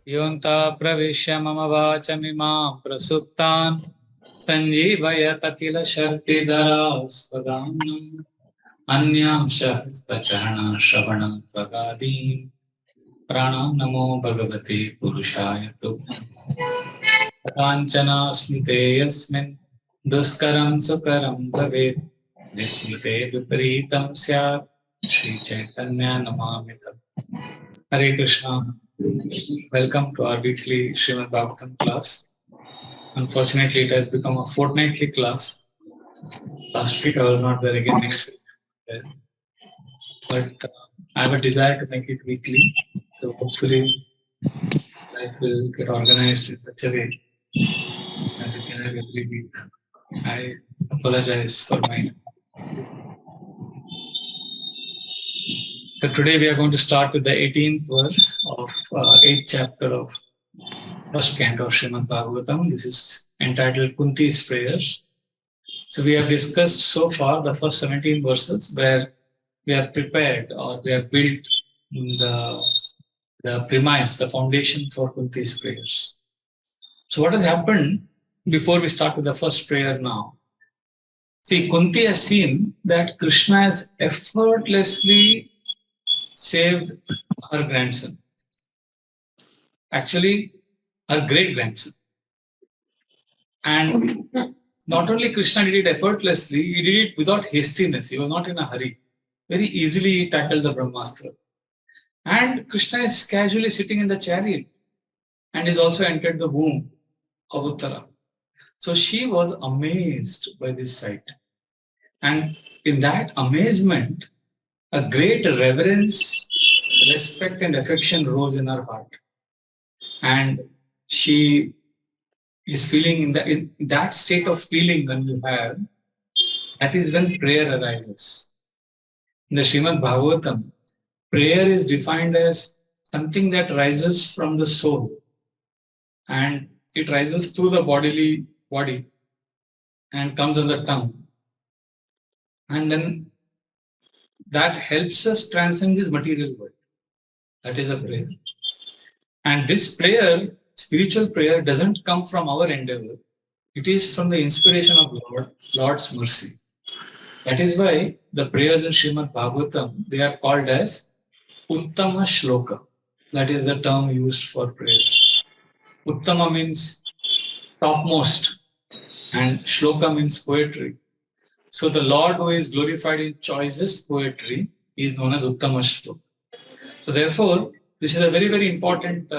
योऽन्ता प्रविश्य मम वाचमिमां प्रसुप्तान् सञ्जीवयत किल शक्तिधरास्पदाम् अन्यांश हस्तचरणश्रवणं त्वगादीन् प्राणान् नमो भगवते पुरुषाय तुभ्यम् काञ्चनास्मिते यस्मिन् दुष्करं सुकरं भवेत् विस्मिते विपरीतं स्यात् श्रीचैतन्य नमामि तम्। Hare Krishna. Welcome to our weekly Srimad Bhagavatam class. Unfortunately, it has become a fortnightly class. Last week I was not there, again next week. But I have a desire to make it weekly. So hopefully life will get organized in such a way that we can have every week. I apologize for my. So today we are going to start with the 18th verse of 8th chapter of first canto of Srimad Bhagavatam. This is entitled Kunti's Prayers. So we have discussed so far the first 17 verses where we have prepared or we have built the premise, the foundation for Kunti's prayers. So what has happened before we start with the first prayer now? See, Kunti has seen that Kṛṣṇa has effortlessly saved her grandson. Actually, her great-grandson. And not only Kṛṣṇa did it effortlessly, he did it without hastiness. He was not in a hurry. Very easily he tackled the Brahmastra. And Kṛṣṇa is casually sitting in the chariot and is also entered the womb of Uttara. So she was amazed by this sight. And in that amazement, a great reverence, respect and affection rose in her heart. And she is feeling in that state of feeling when you have, that is when prayer arises. In the Srimad Bhagavatam, prayer is defined as something that rises from the soul and it rises through the body and comes on the tongue. And then that helps us transcend this material world. That is a prayer. And this prayer, spiritual prayer, doesn't come from our endeavor. It is from the inspiration of Lord's mercy. That is why the prayers in Srimad Bhagavatam, they are called as Uttama Shloka. That is the term used for prayers. Uttama means topmost and Shloka means poetry. So the Lord who is glorified in choicest poetry is known as Uttama Shloka. So therefore, this is a very, very important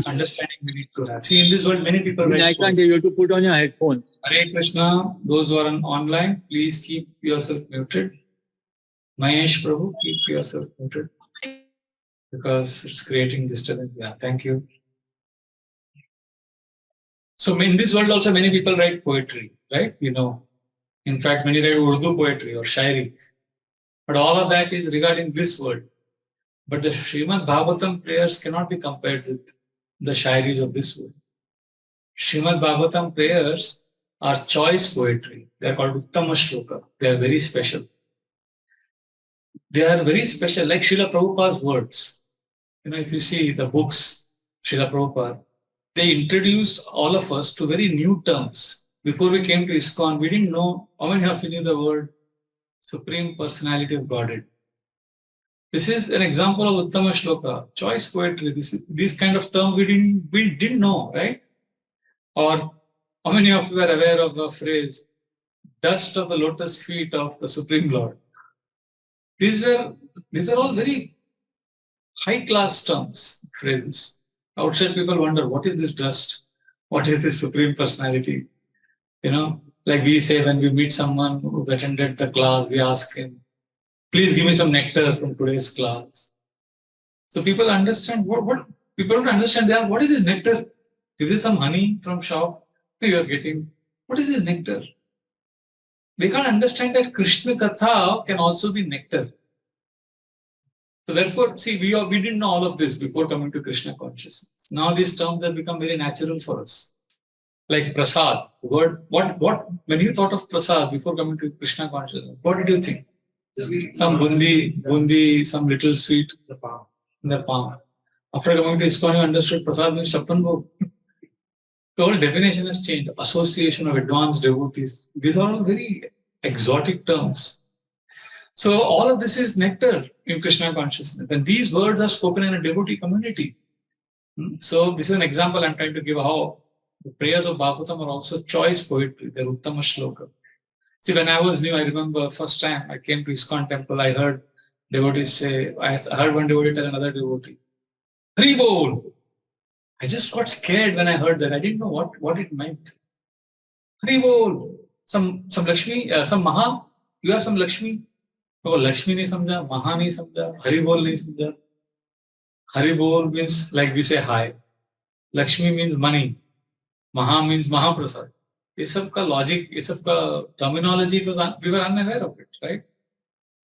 understanding we need to have. See, in this world, many people write. I can't hear you. You have to put on your headphones. Hare Krishna, those who are online, please keep yourself muted. Mahesh Prabhu, keep yourself muted because it's creating disturbance. Yeah, thank you. So in this world also many people write poetry, right? You know, in fact, many write Urdu poetry or Shairi. But all of that is regarding this world. But the Srimad Bhagavatam prayers cannot be compared with the Shairis of this world. Srimad Bhagavatam prayers are choice poetry. They are called Uttama Shloka. They are very special. They are very special, like Srila Prabhupada's words. You know, if you see the books, Srila Prabhupada, they introduced all of us to very new terms. Before we came to ISKCON, we didn't know, how many of you knew the word Supreme Personality of Godhead? This is an example of Uttama Shloka, choice poetry. This kind of term we didn't know, right? Or how many of you are aware of the phrase, dust of the lotus feet of the Supreme Lord? These are all very high-class terms, phrases. Outside people wonder, what is this dust? What is this Supreme Personality? You know, like we say when we meet someone who attended the class, we ask him, please give me some nectar from today's class. So people understand what people don't understand. There, what is this nectar? Is this some honey from shop you are getting? What is this nectar? They can't understand that Krishna Katha can also be nectar. So therefore, see, we didn't know all of this before coming to Krishna consciousness. Now these terms have become very natural for us. Like prasad, word, what when you thought of prasad before coming to Krishna consciousness, what did you think? Some bundi, some little sweet in the palm. After coming to ISKCON, you understood Prasad means Chappan Bhog. The whole definition has changed. Association of advanced devotees. These are all very exotic terms. So all of this is nectar in Krishna consciousness. And these words are spoken in a devotee community. So this is an example I'm trying to give how the prayers of Bhagavatam are also choice poetry. They're Uttama Shloka. See, when I was new, I remember first time I came to ISKCON temple, I heard devotees say, I heard one devotee tell another devotee, Hari Bol. I just got scared when I heard that. I didn't know what it meant. Hari Bol. Some Lakshmi, some Maha. You have some Lakshmi. Oh, Lakshmi nahi samjha, Maha nahi samjha, Hari Bol nahi samjha. Hari Bol means like we say hi. Lakshmi means money. Maha means Mahaprasad. ये सब का logic, ये सब का terminology we were unaware of it, right?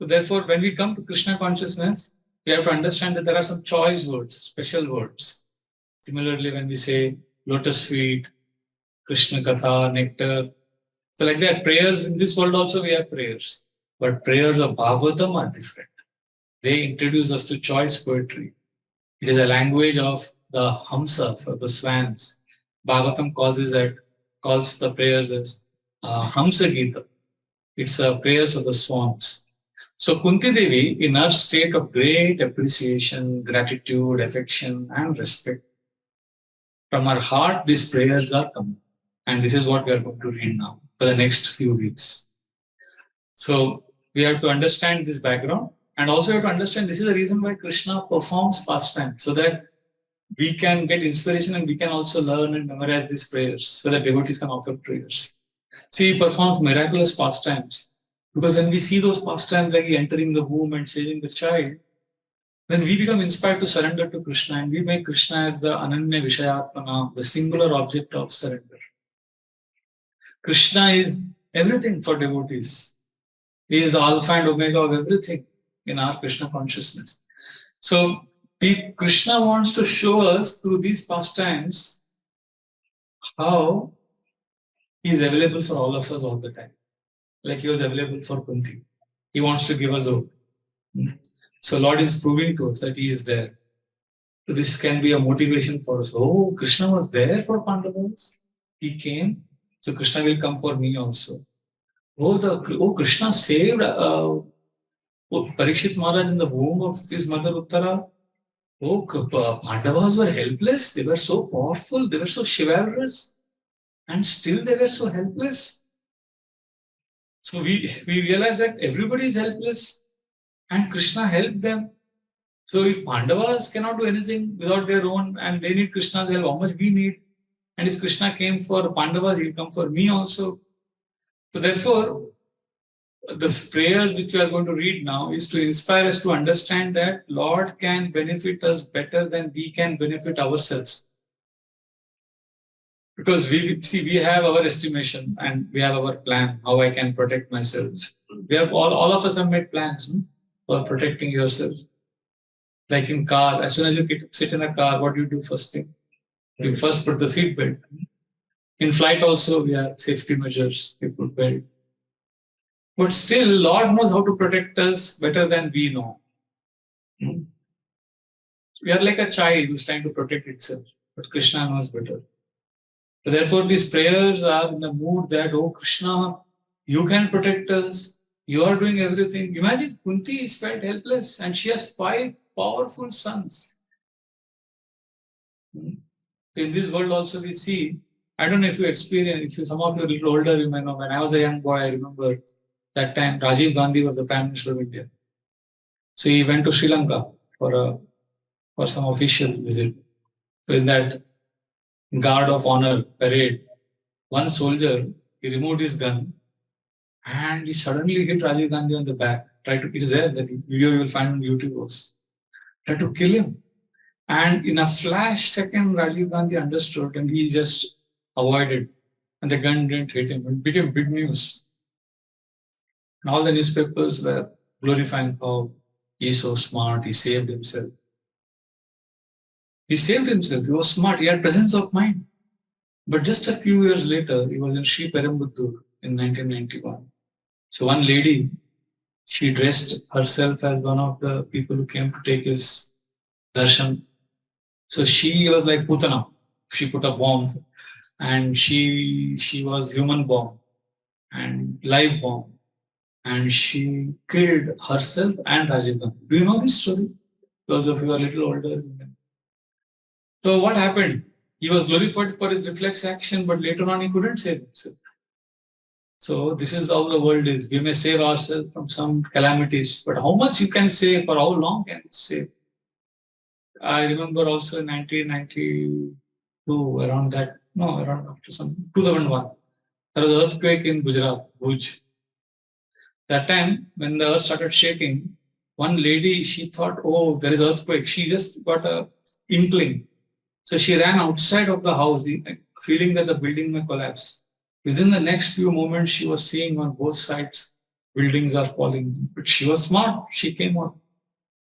So therefore, when we come to Krishna consciousness, we have to understand that there are some choice words, special words. Similarly, when we say lotus feet, Krishna Katha, nectar, so like that, prayers in this world also we have prayers, but prayers of Bhagavatam are different. They introduce us to choice poetry. It is a language of the Hamsas or the swans. Bhagavatam calls the prayers as Hamsa Gita. It's prayers of the swans. So Kunti Devi, in her state of great appreciation, gratitude, affection, and respect, from her heart, these prayers are coming. And this is what we are going to read now for the next few weeks. So we have to understand this background, and also have to understand this is the reason why Krishna performs pastime, so that we can get inspiration and we can also learn and memorize these prayers, so that devotees can offer prayers. See, he performs miraculous pastimes, because when we see those pastimes like entering the womb and saving the child, then we become inspired to surrender to Krishna, and we make Krishna as the Ananya Vishayatmana, the singular object of surrender. Krishna is everything for devotees. He is the alpha and omega of everything in our Krishna consciousness. So Krishna wants to show us through these pastimes how he is available for all of us all the time. Like he was available for Kunti. He wants to give us hope. So Lord is proving to us that he is there. So this can be a motivation for us. Oh, Krishna was there for Pandavas. He came. So Krishna will come for me also. Krishna saved Parikshit Maharaj in the womb of his mother Uttara. Pandavas were helpless. They were so powerful. They were so chivalrous. And still they were so helpless. So we realize that everybody is helpless. And Krishna helped them. So if Pandavas cannot do anything without their own, and they need Krishna's help, how much we need? And if Krishna came for Pandavas, he will come for me also. So therefore, the prayers which we are going to read now is to inspire us to understand that Lord can benefit us better than we can benefit ourselves. Because we have our estimation and we have our plan, how I can protect myself. We have all of us have made plans for protecting yourself. Like in car, as soon as you sit in a car, what do you do first thing? You first put the seat belt. In flight also, we have safety measures, we put belt. But still, Lord knows how to protect us better than we know. We are like a child who's trying to protect itself, but Krishna knows better. So therefore, these prayers are in the mood that, oh Krishna, you can protect us. You are doing everything. Imagine Kunti is quite helpless and she has 5 powerful sons. In this world also we see, I don't know if you experience, if some of you are a little older, you may know, when I was a young boy, I remember that time Rajiv Gandhi was the Prime Minister of India. So he went to Sri Lanka for some official visit. So in that guard of honor parade, one soldier, he removed his gun and he suddenly hit Rajiv Gandhi on the back. It is there, that video you will find on YouTube also. Tried to kill him. And in a flash second, Rajiv Gandhi understood and he just avoided. And the gun didn't hit him. It became big news. And all the newspapers were glorifying how he's so smart, he saved himself. He saved himself, he was smart, he had presence of mind. But just a few years later, he was in Sri Perambuddur in 1991. So one lady, she dressed herself as one of the people who came to take his darshan. So she was like Putana. She put a bomb, and she was human bomb and live bomb, and she killed herself and Rajiv Gandhi. Do you know this story? Those of you are a little older. So what happened? He was glorified for his reflex action, but later on he couldn't save himself. So this is how the world is. We may save ourselves from some calamities, but how much you can save, for how long can you save? I remember also in 1992, around that, no, around after some 2001, there was an earthquake in Gujarat, Bhuj. That time, when the earth started shaking, one lady, she thought, oh, there is earthquake. She just got a inkling. So she ran outside of the house, feeling that the building may collapse. Within the next few moments, she was seeing on both sides buildings are falling. But she was smart. She came out.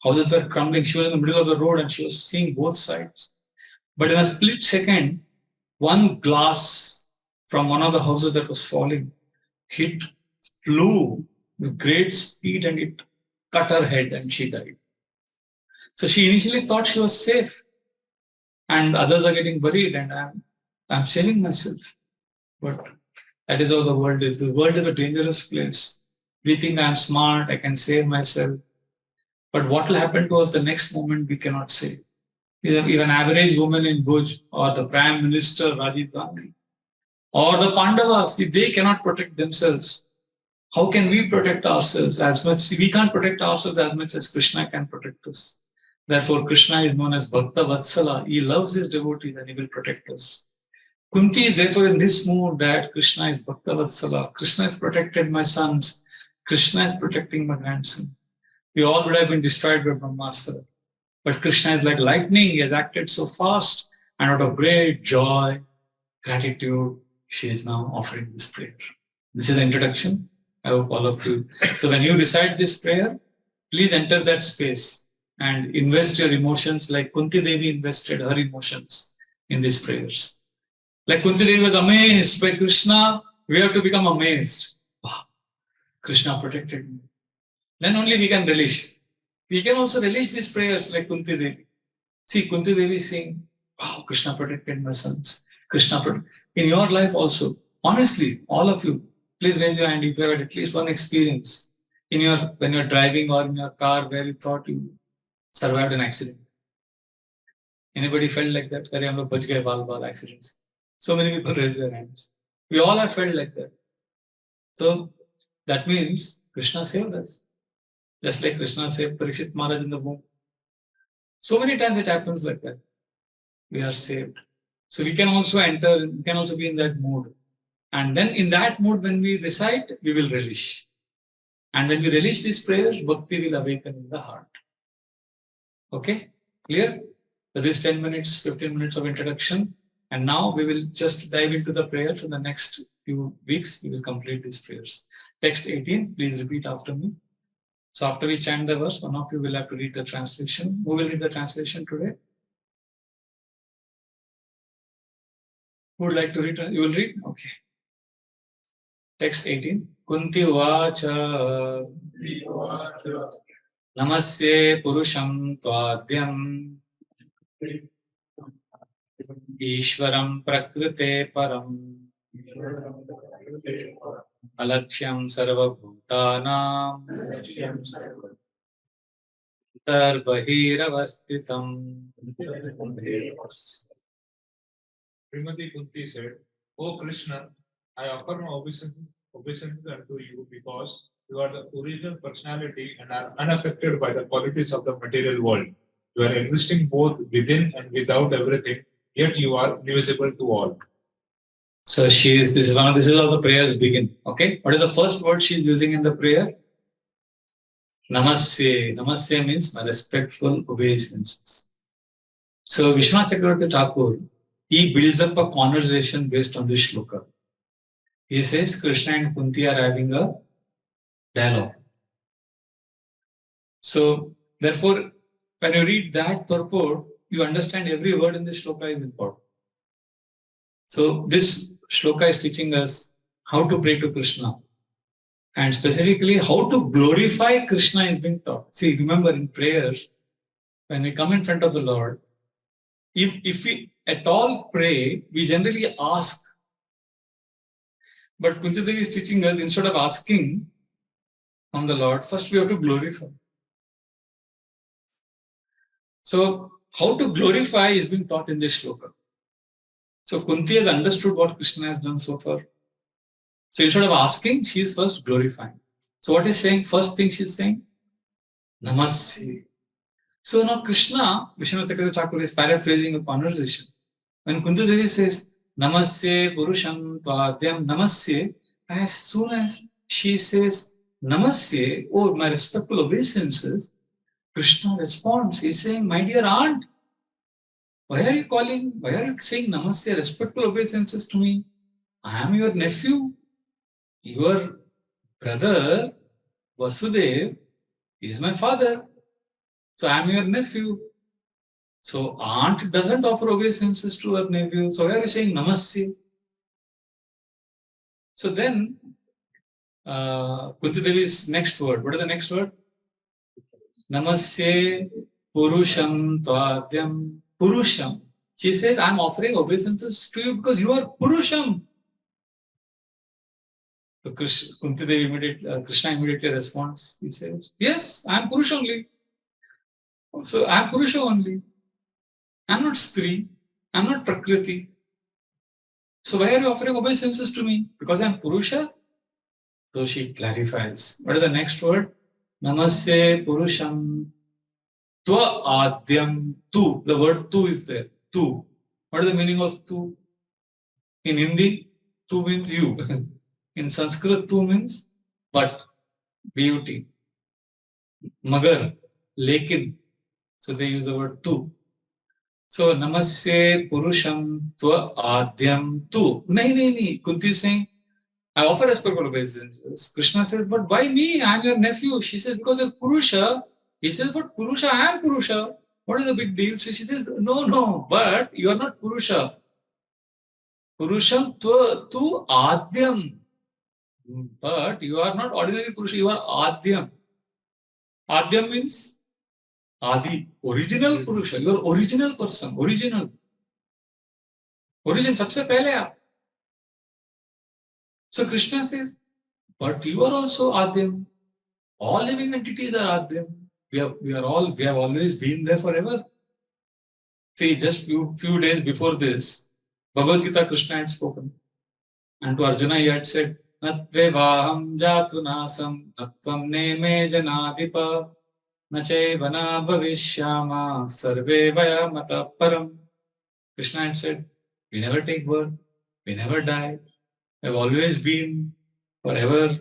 Houses were crumbling. She was in the middle of the road and she was seeing both sides. But in a split second, one glass from one of the houses that was falling flew with great speed, and it cut her head and she died. So she initially thought she was safe and others are getting buried and I'm saving myself. But that is how the world is. The world is a dangerous place. We think I'm smart, I can save myself. But what will happen to us the next moment, we cannot say. If an average woman in Bhuj, or the Prime Minister Rajiv Gandhi, or the Pandavas, if they cannot protect themselves, how can we protect ourselves as much? We can't protect ourselves as much as Kṛṣṇa can protect us. Therefore, Kṛṣṇa is known as Bhakta Vatsala. He loves his devotees and he will protect us. Kunti is therefore in this mood that Kṛṣṇa is Bhakta Vatsala. Kṛṣṇa has protected my sons. Kṛṣṇa is protecting my grandson. We all would have been destroyed by Brahmastra. But Kṛṣṇa is like lightning. He has acted so fast, and out of great joy, gratitude, she is now offering this prayer. This is the introduction. I hope all of you. So when you recite this prayer, please enter that space and invest your emotions like Kunti Devi invested her emotions in these prayers. Like Kunti Devi was amazed by Kṛṣṇa, we have to become amazed. Wow, Kṛṣṇa protected me. Then only we can relish. We can also relish these prayers like Kunti Devi. See, Kunti Devi is saying, wow, Kṛṣṇa protected my sons. Kṛṣṇa protected. In your life also, honestly, all of you, please raise your hand if you have had at least one experience when you're driving or in your car where you thought you survived an accident. Anybody felt like that? Where hum log bach gaye baal accidents. So many people raise their hands. We all have felt like that. So that means Kṛṣṇa saved us. Just like Kṛṣṇa saved Parikshit Maharaj in the womb. So many times it happens like that. We are saved. So we can also enter, we can also be in that mood. And then in that mood, when we recite, we will relish. And when we relish these prayers, bhakti will awaken in the heart. Okay? Clear? So this 10 minutes, 15 minutes of introduction. And now we will just dive into the prayer. For the next few weeks, we will complete these prayers. Text 18, please repeat after me. So after we chant the verse, one of you will have to read the translation. Who will read the translation today? Who would like to read? You will read? Okay. Text 18. Kunti Vacha Namasye Purusham Tvadyam Ishwaram Prakrite Param Alaksyam Sarva Bhutanam Tarbahiravastitam. Srimati Kunti said, O Kṛṣṇa, I offer my obeisance unto you because you are the original personality and are unaffected by the qualities of the material world. You are existing both within and without everything, yet you are invisible to all. So this is how the prayers begin. Okay. What is the first word she is using in the prayer? Namasye. Namasye means my respectful obeisances. So Vishwanath Chakravarti Thakur, he builds up a conversation based on this shloka. He says Kṛṣṇa and Kunti are having a dialogue. So therefore, when you read that purport, you understand every word in this shloka is important. So this shloka is teaching us how to pray to Kṛṣṇa. And specifically, how to glorify Kṛṣṇa is being taught. See, remember in prayers, when we come in front of the Lord, If we at all pray, we generally ask. But Kunti Devi is teaching us, instead of asking from the Lord, first we have to glorify. So, how to glorify is being taught in this shloka. So, Kunti has understood what Krishna has done so far. So, instead of asking, she is first glorifying. So, what is saying? First thing she is saying, Namasya. So, now Krishna, Vishwanath Chakravarti Thakur is paraphrasing a conversation. When Kunti Devi says, Namasya Purusham Tvadyam Namasya, as soon as she says, Namasya, oh, my respectful obeisances, Krishna responds, he's saying, my dear aunt, why are you saying Namaste, respectful obeisances to me? I am your nephew. Your brother, Vasudev, is my father. So I am your nephew. So aunt doesn't offer obeisances to her nephew. So why are you saying Namaste? So then, Kunti Devi's next word. What is the next word? Namaste Purusham Tvadyam Purusham. She says, I'm offering obeisances to you because you are Purusham. So Kunti Devi Krishna immediately responds. He says, yes, I'm Purusha only. So I'm Purusha only. I'm not Stri. I'm not Prakriti. So why are you offering obeisances to me? Because I'm Purusha? So she clarifies. What is the next word? Namaste Purusham Tva Adyam Tu. The word Tu is there. Tu. What is the meaning of Tu? In Hindi, Tu means you. In Sanskrit, Tu means but, beauty. Magar, lekin. So they use the word tu. So Namaste Purusham Tva Adyam Tu. Nahi. Kunti is saying, I offer respectful obeisances. Krishna says, but why me? I am your nephew. She says, because you're Purusha. He says, but Purusha, I am Purusha. What is the big deal? So she says, no, but you are not Purusha. Purusham Tva Tu Adyam. But you are not ordinary Purusha, you are Adyam. Adyam means Adi, original Purusha, your original person, origin, सबसे पहले आप. So Krishna says, but you are also Adyam. All living entities are Adyam. We have always been there forever. See, just few days before this, Bhagavad Gita Krishna had spoken. And to Arjuna he had said, Natvevaham jatu nasam natvam neme janadipa nache vana bhavishyama sarve vaya mata param. Krishna had said, we never take birth, we never die, we have always been forever.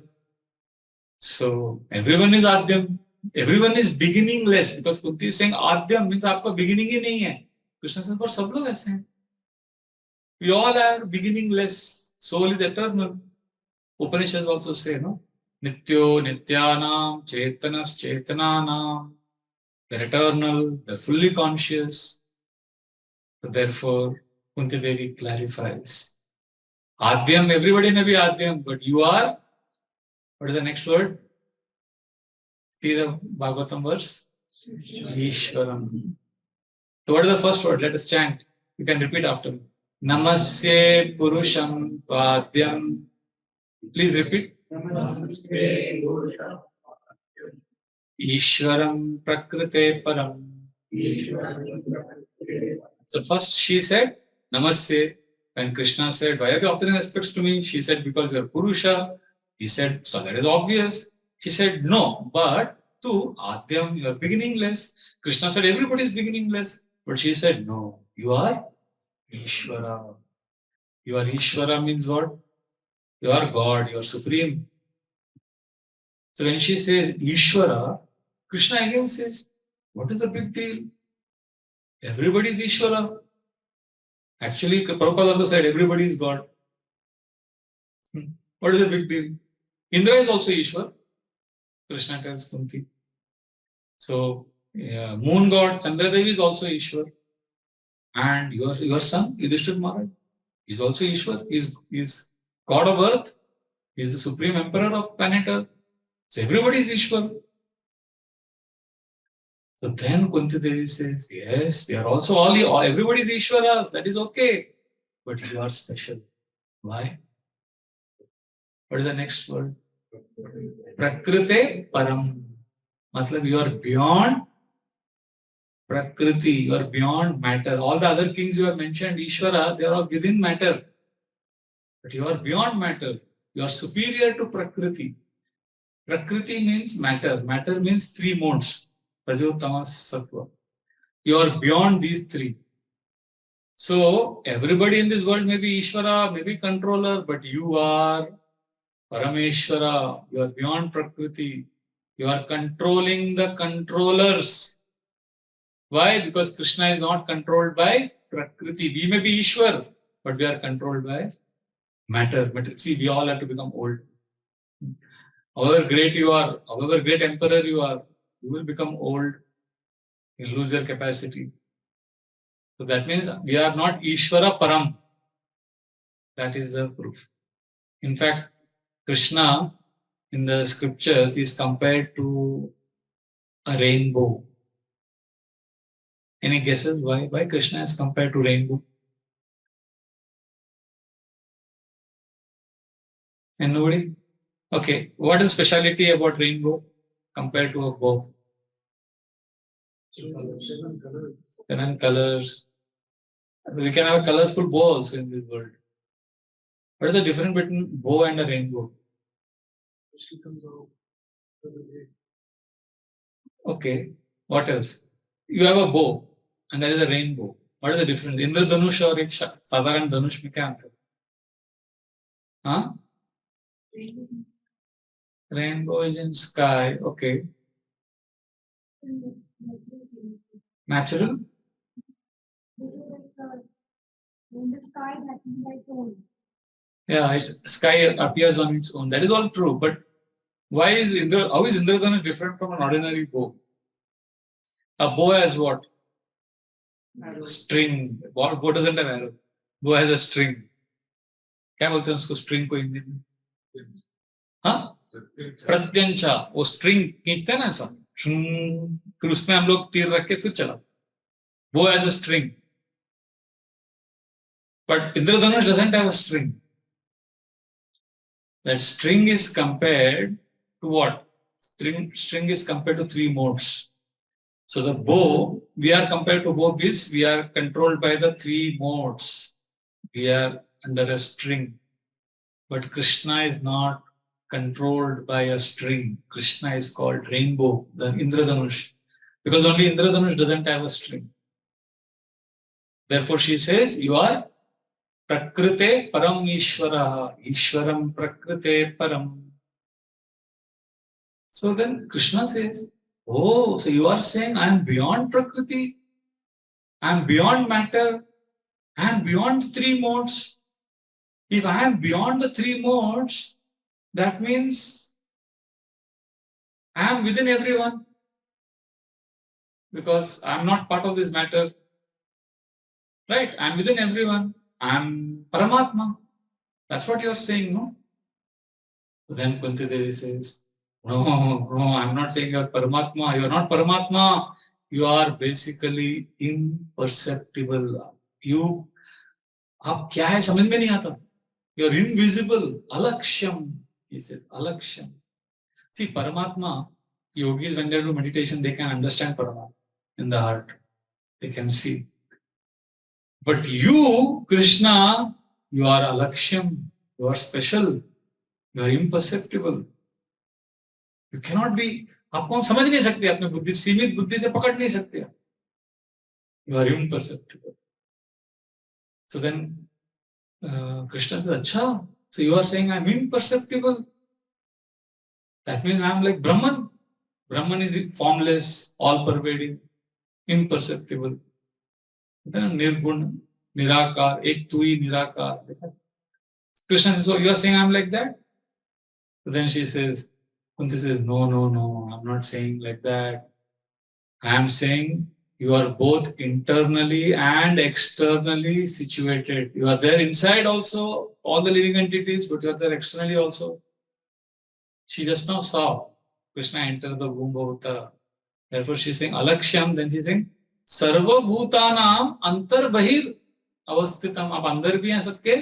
So everyone is Adyam, everyone is beginningless, because Kunti is saying Adyam means आपका beginning ही नहीं है. Krishna says, but सब लोग ऐसे हैं. We all are beginningless, soul is eternal. Upanishads also say, no? Nityo Nityanam Chetanas Chetananam. They're eternal, they're fully conscious. So therefore, Kunti Devi clarifies. Adyam, everybody may be Adyam, but you are, what is the next word? See the Bhagavatam verse? Ishwaram. So what is the first word? Let us chant. You can repeat after me. Namasye Purusham Tvadyam. Please repeat. Ishwaram Prakrite Param. So first she said, Namaste. When Krishna said, why are you offering respects to me? She said, because you're Purusha. He said, so that is obvious. She said, no, but tu Adyam, you are beginningless. Krishna said, everybody is beginningless. But she said, no, you are Ishvara. You are Ishvara means what? You are God, you are supreme. So when she says Ishvara, Krishna again says, what is the big deal? Everybody is Ishvara. Actually, Prabhupada also said everybody is God. What is the big deal? Indra is also Ishwar. Krishna tells Kunti. So, moon god Chandradevi is also Ishwar. And your son, Yudhishthir Maharaj, is also Ishwar. He's God of earth. He's the supreme emperor of planet Earth. So everybody is Ishwar. So then Kunti Devi says, yes, they are also all everybody is Ishvara, that is okay. But you are special. Why? What is the next word? Prakrite Param. Matlab, you are beyond Prakriti, you are beyond matter. All the other kings you have mentioned, Ishvara, they are all within matter. But you are beyond matter. You are superior to Prakriti. Prakriti means matter. Matter means three modes. Rajo, Tamas, Sattva. You are beyond these three. So, everybody in this world may be Ishvara, may be controller, but you are Parameshwara. You are beyond Prakriti. You are controlling the controllers. Why? Because Kṛṣṇa is not controlled by Prakriti. We may be Ishwar, but we are controlled by matter. But see, we all have to become old. However great you are, however great emperor you are, you will become old. You lose your capacity. So that means we are not Ishvara Param. That is the proof. In fact, Kṛṣṇa in the scriptures is compared to a rainbow. Any guesses why? Why Kṛṣṇa is compared to rainbow? And nobody? Okay, what is speciality about rainbow compared to a bow? 7 colors. We can have a colorful bow also in this world. What is the difference between bow and a rainbow? Okay, what else? You have a bow and there is a rainbow. What is the difference? Indradhanush or एक साधारण धनुष में क्या अंतर? Huh? Rainbow is in sky. Okay. Natural? Yeah, sky appears on its own. That is all true. But why is how is Indradhanush different from an ordinary bow? A bow has what? String. Bow doesn't have arrow. Bow has a string. क्या बोलते हैं उसको string को हिंदी में? हाँ? प्रत्यंचा. वो string खींचते हैं ना ऐसा. फिर उसमें हम लोग तीर रख के फिर चला. Bow has a string. But Indradhanush doesn't have a string. That string is compared to what? String is compared to 3 modes. So the bow, we are compared to bow is we are controlled by the 3 modes. We are under a string. But Kṛṣṇa is not controlled by a string. Kṛṣṇa is called rainbow, the Indradhanush. Because only Indradhanush doesn't have a string. Therefore she says, you are Prakrite Param Ishvara. Ishvaram Prakrite Param. So then Kṛṣṇa says, oh, so you are saying I am beyond Prakriti, I am beyond matter, I am beyond 3 modes. If I am beyond the 3 modes, that means I am within everyone. Because I am not part of this matter. Right? I am within everyone. I am Paramatma. That's what you are saying, no? Then Kunti Devi says, no, I am not saying you are Paramatma. You are not Paramatma. You are basically imperceptible. You, आप क्या है समझ में नहीं आता. You are invisible. Alakshyam. He says, Alakshyam. See, Paramatma, yogis when they do meditation, they can understand Paramatma in the heart. They can see. But you, Kṛṣṇa, you are Alakshyam. You are special. You are imperceptible. You cannot be. आपको हम समझ नहीं सकते अपने बुद्धि सीमित बुद्धि से पकड़ नहीं सकते. You are imperceptible. So then Kṛṣṇa says, अच्छा, so you are saying I am imperceptible. That means I am like Brahman. Brahman is formless, all-pervading, imperceptible. Then Nirgun, Nirakar, Ek Tu Hi Nirakar. Kṛṣṇa says, so you are saying I am like that? So then she says, Kunti says, no, I'm not saying like that. I am saying you are both internally and externally situated. You are there inside also, all the living entities, but you are there externally also. She just now saw Kṛṣṇa enter the womb of Uttara. Therefore, she is saying Alaksham, then she is saying Sarva Bhutanam Antar Bahir Avastitam. आप अंदर भी हैं सबके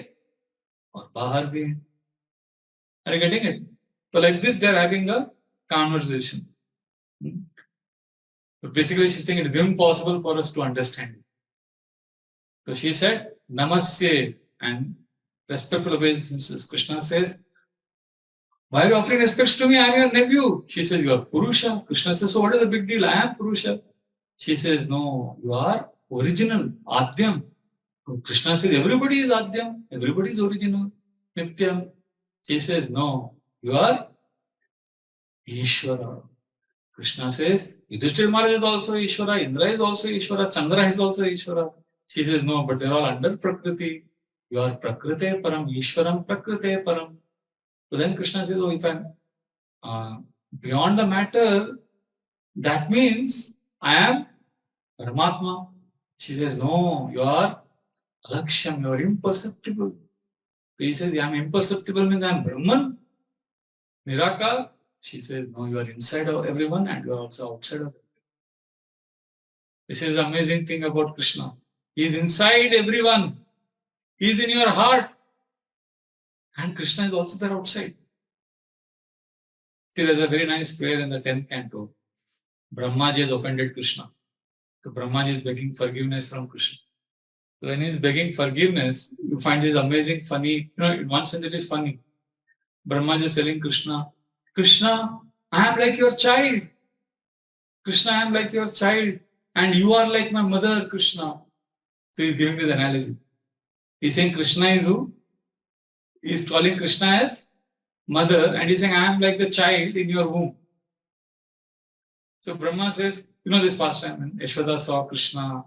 और बाहर भी हैं. Are you getting it? So like this, they are having a conversation. But basically, she's saying it is impossible for us to understand. So she said, Namasye, and respectful obeisances. Krishna says, why are you offering respects to me? I am your nephew. She says, you are Purusha. Krishna says, so what is the big deal? I am Purusha. She says, no, you are original, Adyam. Krishna says, everybody is Adyam, everybody is original, Nityam. She says, no, you are Ishvara. Krishna says, Yudhishthira Maharaj is also Ishvara, Indra is also Ishvara, Chandra is also Ishvara. She says, no, but they are all under Prakriti. You are Prakrite Param, Ishvaram Prakrite Param. So then Krishna says, oh, if I'm beyond the matter, that means I am Paramatma. She says, no, you are Alaksham, you are imperceptible. He says, I am imperceptible means I am Brahman, Nirakar. She says, no, you are inside of everyone and you are also outside of everyone. This is the amazing thing about Krishna. He is inside everyone. He is in your heart. And Krishna is also there outside. See, there is a very nice prayer in the 10th canto. Brahmaji has offended Krishna. So Brahmaji is begging forgiveness from Krishna. So when he is begging forgiveness, you find this amazing, funny, in one sense it is funny. Brahmaji is telling Krishna, Krishna, I am like your child. Krishna, I am like your child. And you are like my mother, Krishna. So he is giving this analogy. He is saying Krishna is who? He is calling Krishna as mother and he is saying, I am like the child in your womb. So Brahma says, this pastime, when Yashoda saw Krishna,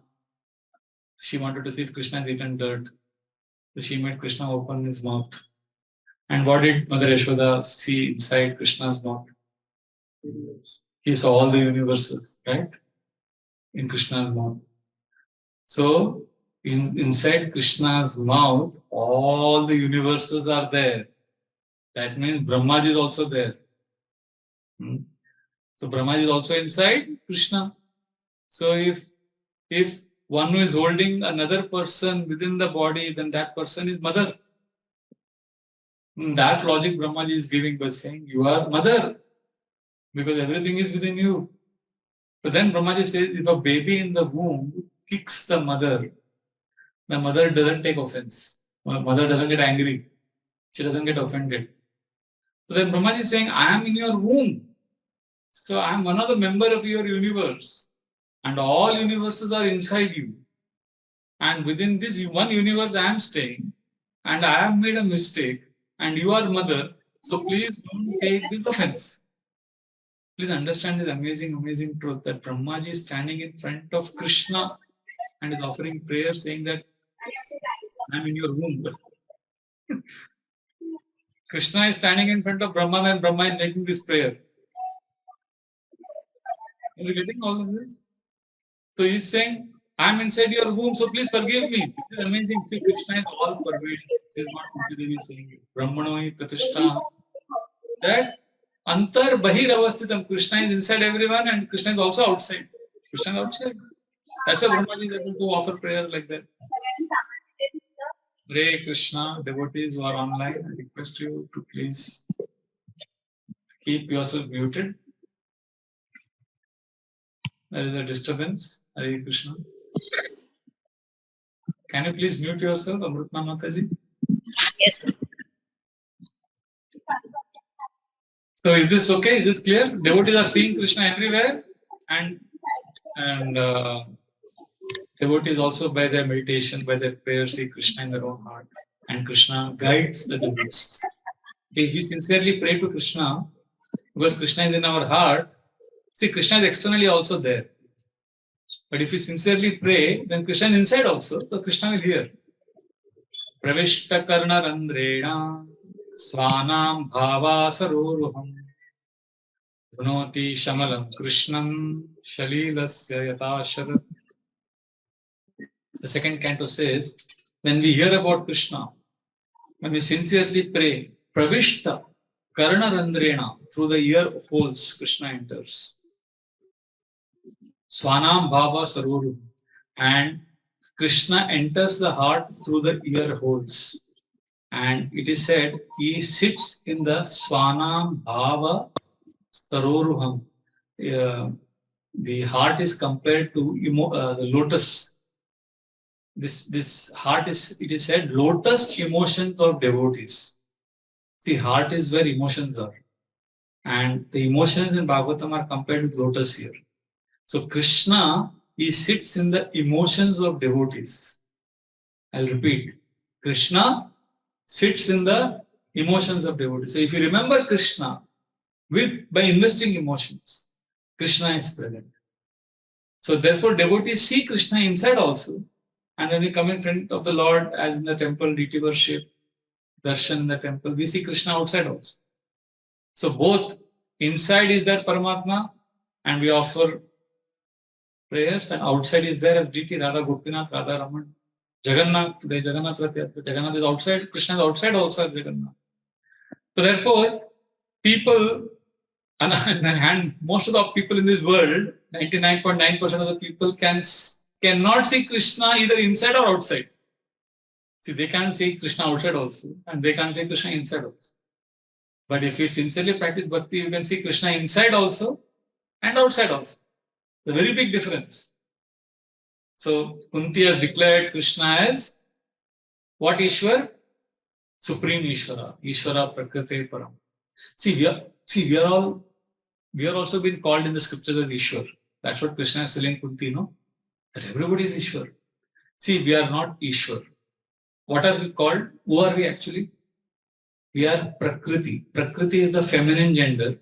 she wanted to see if Krishna has eaten dirt. So she made Krishna open his mouth. And what did Mother Yashoda see inside Krishna's mouth? He saw all the universes, right? In Krishna's mouth. So, inside Krishna's mouth, all the universes are there. That means Brahmaji is also there. So, Brahmaji is also inside Krishna. So, if one who is holding another person within the body, then that person is mother. That logic Brahmaji is giving by saying, you are mother, because everything is within you. But then Brahmaji says, if a baby in the womb kicks the mother doesn't take offense. The mother doesn't get angry. She doesn't get offended. So then Brahmaji is saying, I am in your womb. So I am one of the members of your universe. And all universes are inside you. And within this one universe I am staying. And I have made a mistake. And you are mother. So please don't take this offense. Please understand this amazing, amazing truth that Brahmaji is standing in front of Krishna and is offering prayer saying that I am in your womb. Krishna is standing in front of Brahma and Brahma is making this prayer. Are you getting all of this? So he is saying, I am inside your womb, so please forgive me. This is amazing. See, Krishna is all pervading. This is what Devi is saying. Brahmanoi Pratishtha. That Antar Bahir Avastitam. Krishna is inside everyone and Krishna is also outside. Krishna is outside. That's why Brahmaji is able to offer prayer like that. Hare Krishna, devotees who are online, I request you to please keep yourself muted. There is a disturbance. Hare Krishna. Can you please mute yourself, Amrutma Mataji? Yes. So is this okay? Is this clear? Devotees are seeing Krishna everywhere and devotees also by their meditation, by their prayer, see Krishna in their own heart. And Krishna guides the devotees. If we sincerely pray to Krishna, because Krishna is in our heart, see, Krishna is externally also there. But if we sincerely pray, then Krishna is inside also, so Krishna will hear. Pravishta karna randrena swanam bhava saroruham dhunoti shamalam krishnam shalilasya yatashara. The second canto says, when we hear about Krishna, when we sincerely pray, pravishta karna randrena, through the ear holes Krishna enters. Swanam Bhava Saroru. And Krishna enters the heart through the ear holes. And it is said he sits in the Swanam Bhava Saroruham. The heart is compared to the lotus. This heart is, it is said, lotus emotions of devotees. See, heart is where emotions are. And the emotions in Bhagavatam are compared with lotus here. So Krishna, he sits in the emotions of devotees. I'll repeat. Krishna sits in the emotions of devotees. So if you remember Krishna by investing emotions, Krishna is present. So therefore devotees see Krishna inside also. And when we come in front of the Lord, as in the temple, deity worship, darshan in the temple, we see Krishna outside also. So both inside is there Paramatma, and we offer prayers, and outside is there as deity Radha Gopinath, Radha Raman, Jagannath. Today Jagannath Jagannath is outside, Krishna is outside also as Jagannath. So therefore, people, and most of the people in this world, 99.9% of the people cannot see Krishna either inside or outside. See, they can't see Krishna outside also, and they can't see Krishna inside also. But if you sincerely practice bhakti, you can see Krishna inside also and outside also. A very big difference. So Kunti has declared Krishna as what Ishwar? Supreme Ishvara. Ishvara Prakriti Param. See, we are also been called in the scriptures as Ishwar. That's what Krishna is telling Kunti, no? That everybody is Ishwar. See, we are not Ishwar. What are we called? Who are we actually? We are Prakriti. Prakriti is the feminine gender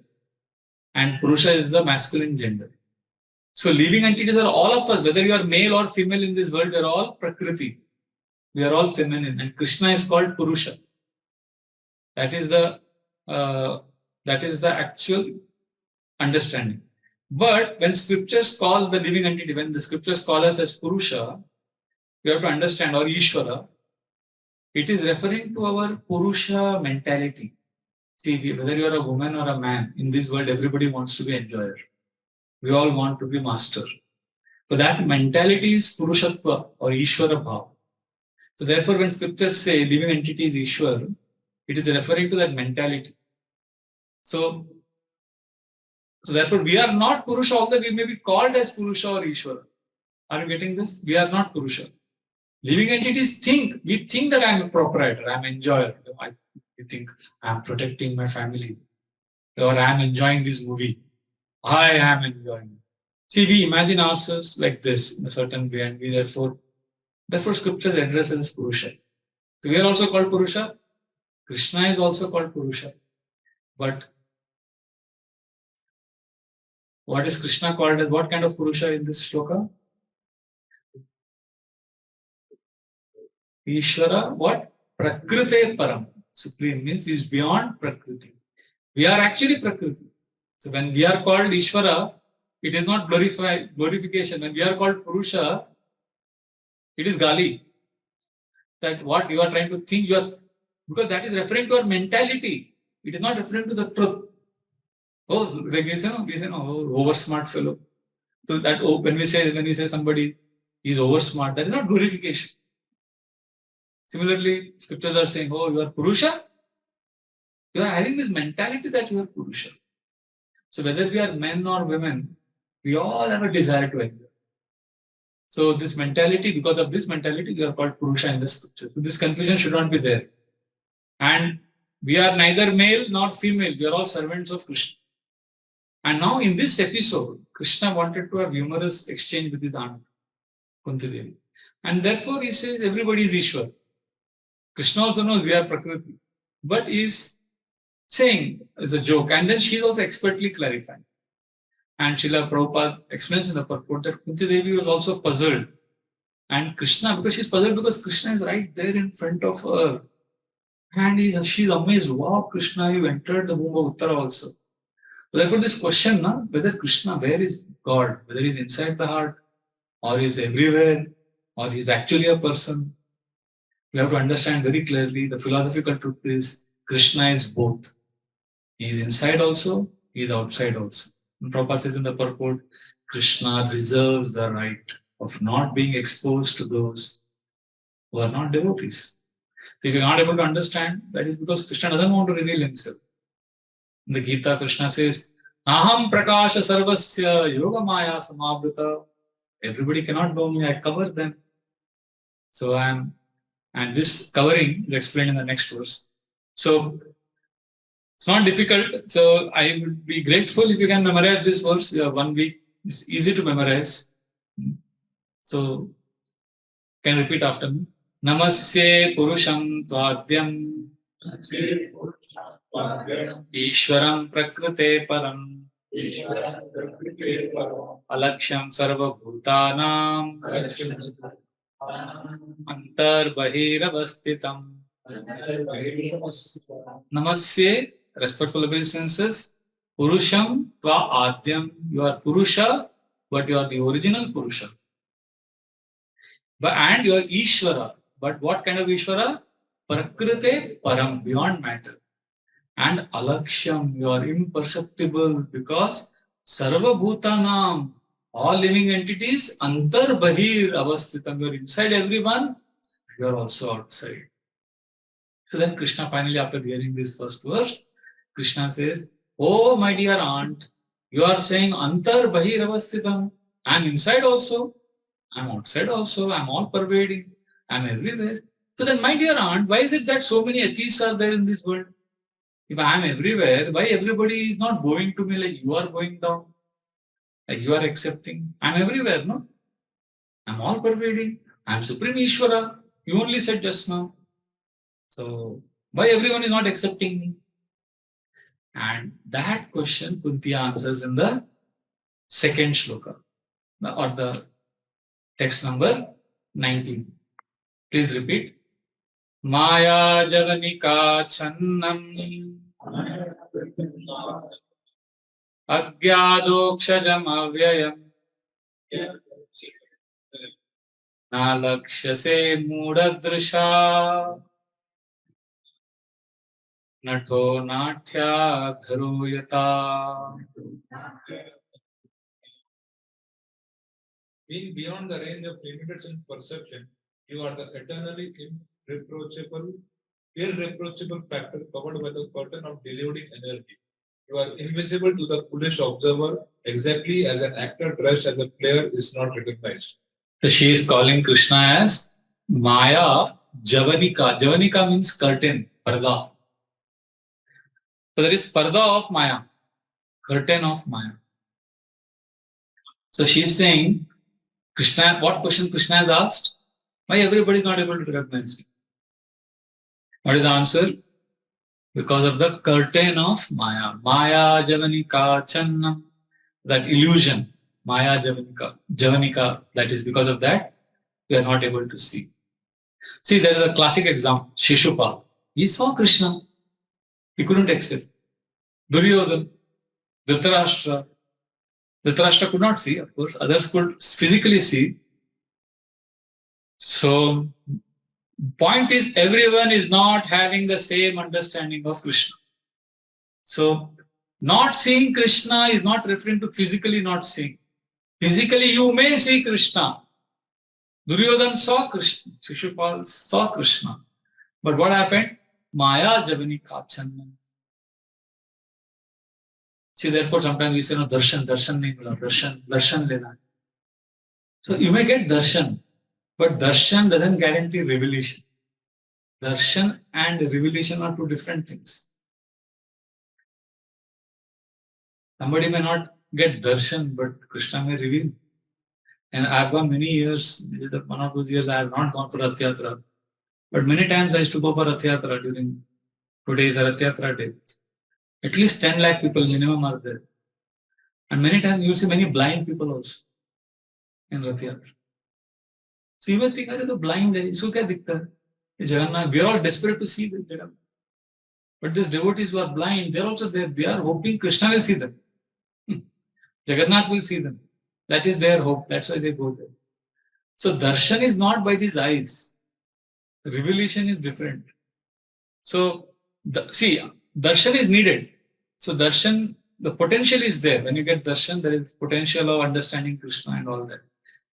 and Purusha is the masculine gender. So living entities are all of us, whether you are male or female in this world, we are all Prakriti. We are all feminine, and Krishna is called Purusha. That is the actual understanding. But when scriptures call the living entity, when the scriptures call us as Purusha, we have to understand, or Ishvara, it is referring to our Purusha mentality. See, whether you are a woman or a man, in this world, everybody wants to be enjoyer. We all want to be master. So that mentality is Purushatva or Ishvara Bhava. So therefore, when scriptures say living entity is Ishwar, it is referring to that mentality. So therefore, we are not Purusha, although we may be called as Purusha or Ishwara. Are you getting this? We are not Purusha. Living entities think, we think that I am a proprietor, I am an enjoyer. We think I am protecting my family, or I am enjoying this movie. I am enjoying. See, we imagine ourselves like this in a certain way, and we therefore scripture addresses Purusha. So we are also called Purusha. Krishna is also called Purusha. But what is Krishna called as? What kind of Purusha in this shloka? Ishvara, what? Prakriti Param. Supreme means is beyond Prakriti. We are actually Prakriti. So when we are called Ishvara, it is not glorification. When we are called Purusha, it is Gali. That what you are trying to think, because that is referring to our mentality. It is not referring to the truth. Oh, we say, over smart fellow. So that when we say somebody is over smart, that is not glorification. Similarly, scriptures are saying, oh, you are Purusha. You are having this mentality that you are Purusha. So whether we are men or women, we all have a desire to enjoy. So this mentality, because of this mentality, we are called Purusha in the scripture. So this confusion should not be there. And we are neither male nor female. We are all servants of Krishna. And now in this episode, Krishna wanted to have humorous exchange with his aunt, Kunti Devi. And therefore he says everybody is Ishwar. Krishna also knows we are Prakriti. But he is saying as a joke. And then she is also expertly clarifying. And Srila Prabhupada explains in the purport that Kunti Devi was also puzzled. And Krishna, because she's puzzled because Krishna is right there in front of her. And she's amazed, wow, Krishna, you entered the womb of Uttara also. Therefore, this question, whether Krishna, where is God? Whether he's inside the heart, or he's everywhere, or he's actually a person. We have to understand very clearly the philosophical truth is Krishna is both. He is inside also, he is outside also. And Prabhupada says in the purport, Krishna reserves the right of not being exposed to those who are not devotees. If you're not able to understand, that is because Krishna doesn't want to reveal himself. In the Gita, Krishna says, Aham prakasha sarvasya yoga maya samavruta. Everybody cannot know me, I cover them. So and this covering is explained in the next verse. So it's not difficult. So I would be grateful if you can memorize this verse. You have 1 week. It's easy to memorize. So can you repeat after me? Namasye Purusham Tvadyam Ishwaram Prakrite Param Alaksham Sarva Bhutanam Antar Bahiravastitam. Namasye, respectful obeisances. Purusham Tva Adyam. You are Purusha, but you are the original Purusha. And you are Ishvara. But what kind of Ishvara? Prakrite Param, beyond matter. And Alaksham, you are imperceptible because Sarva Bhutanam, all living entities, Antar Bahir Avastitam, you are inside everyone, you are also outside. So then Krishna finally, after hearing this first verse, Krishna says, oh my dear aunt, you are saying Antar Bahir Avastitam, I am inside also, I am outside also, I am all pervading, I am everywhere. So then my dear aunt, why is it that so many atheists are there in this world? If I am everywhere, why everybody is not bowing to me like you are going down? Like you are accepting. I am everywhere, no? I am all pervading. I am Supreme Ishvara. You only said just now. So why everyone is not accepting me? And that question Kunti answers in the second shloka, or the text number 19. Please repeat. Maya Javanika Channam Agyadokshajam Avyayam Nalakshase Mudadrisha Nato Natya Dharuyata. Being beyond the range of limited sense perception, you are the eternally irreproachable factor covered by the curtain of deluding energy. You are invisible to the foolish observer, exactly as an actor dressed as a player is not recognized. So she is calling Krishna as Maya Javanika. Javanika means curtain, parda. So there is parda of Maya, curtain of Maya. So she is saying, Krishna, what question Krishna has asked? Why everybody is not able to recognize me? What is the answer? Because of the curtain of Maya. Maya Javanika Channam. That illusion, Maya Javanika, that is because of that, we are not able to see. See, there is a classic example, Shishupal. He saw Krishna. He couldn't accept. Duryodhana, Dhritarashtra. Dhritarashtra could not see, of course. Others could physically see. So, point is, everyone is not having the same understanding of Krishna. So, not seeing Krishna is not referring to physically not seeing. Physically, you may see Krishna. Duryodhana saw Krishna. Shishupal saw Krishna. But what happened? Maya Javanika Channam. See, therefore, sometimes we say, no, darshan nahi mila, darshan lena. So, you may get darshan, but darshan doesn't guarantee revelation. Darshan and revelation are two different things. Somebody may not get darshan, but Krishna may reveal. And I've gone many years, one of those years I have not gone for Rath Yatra. But many times I used to go for Rath Yatra during today's Rath Yatra day. At least 10 lakh people minimum are there. And many times you see many blind people also in Rath Yatra. So you may think, are the blind hai, isko kya dikhta hai? Jagannath, we are all desperate to see the Jagannath. But these devotees who are blind, they are also there. They are hoping Krishna will see them. Jagannath will see them. That is their hope. That's why they go there. So darshan is not by these eyes. Revelation is different. So, see, darshan is needed. So darshan the potential is there. When you get darshan, there is potential of understanding Krishna and all that.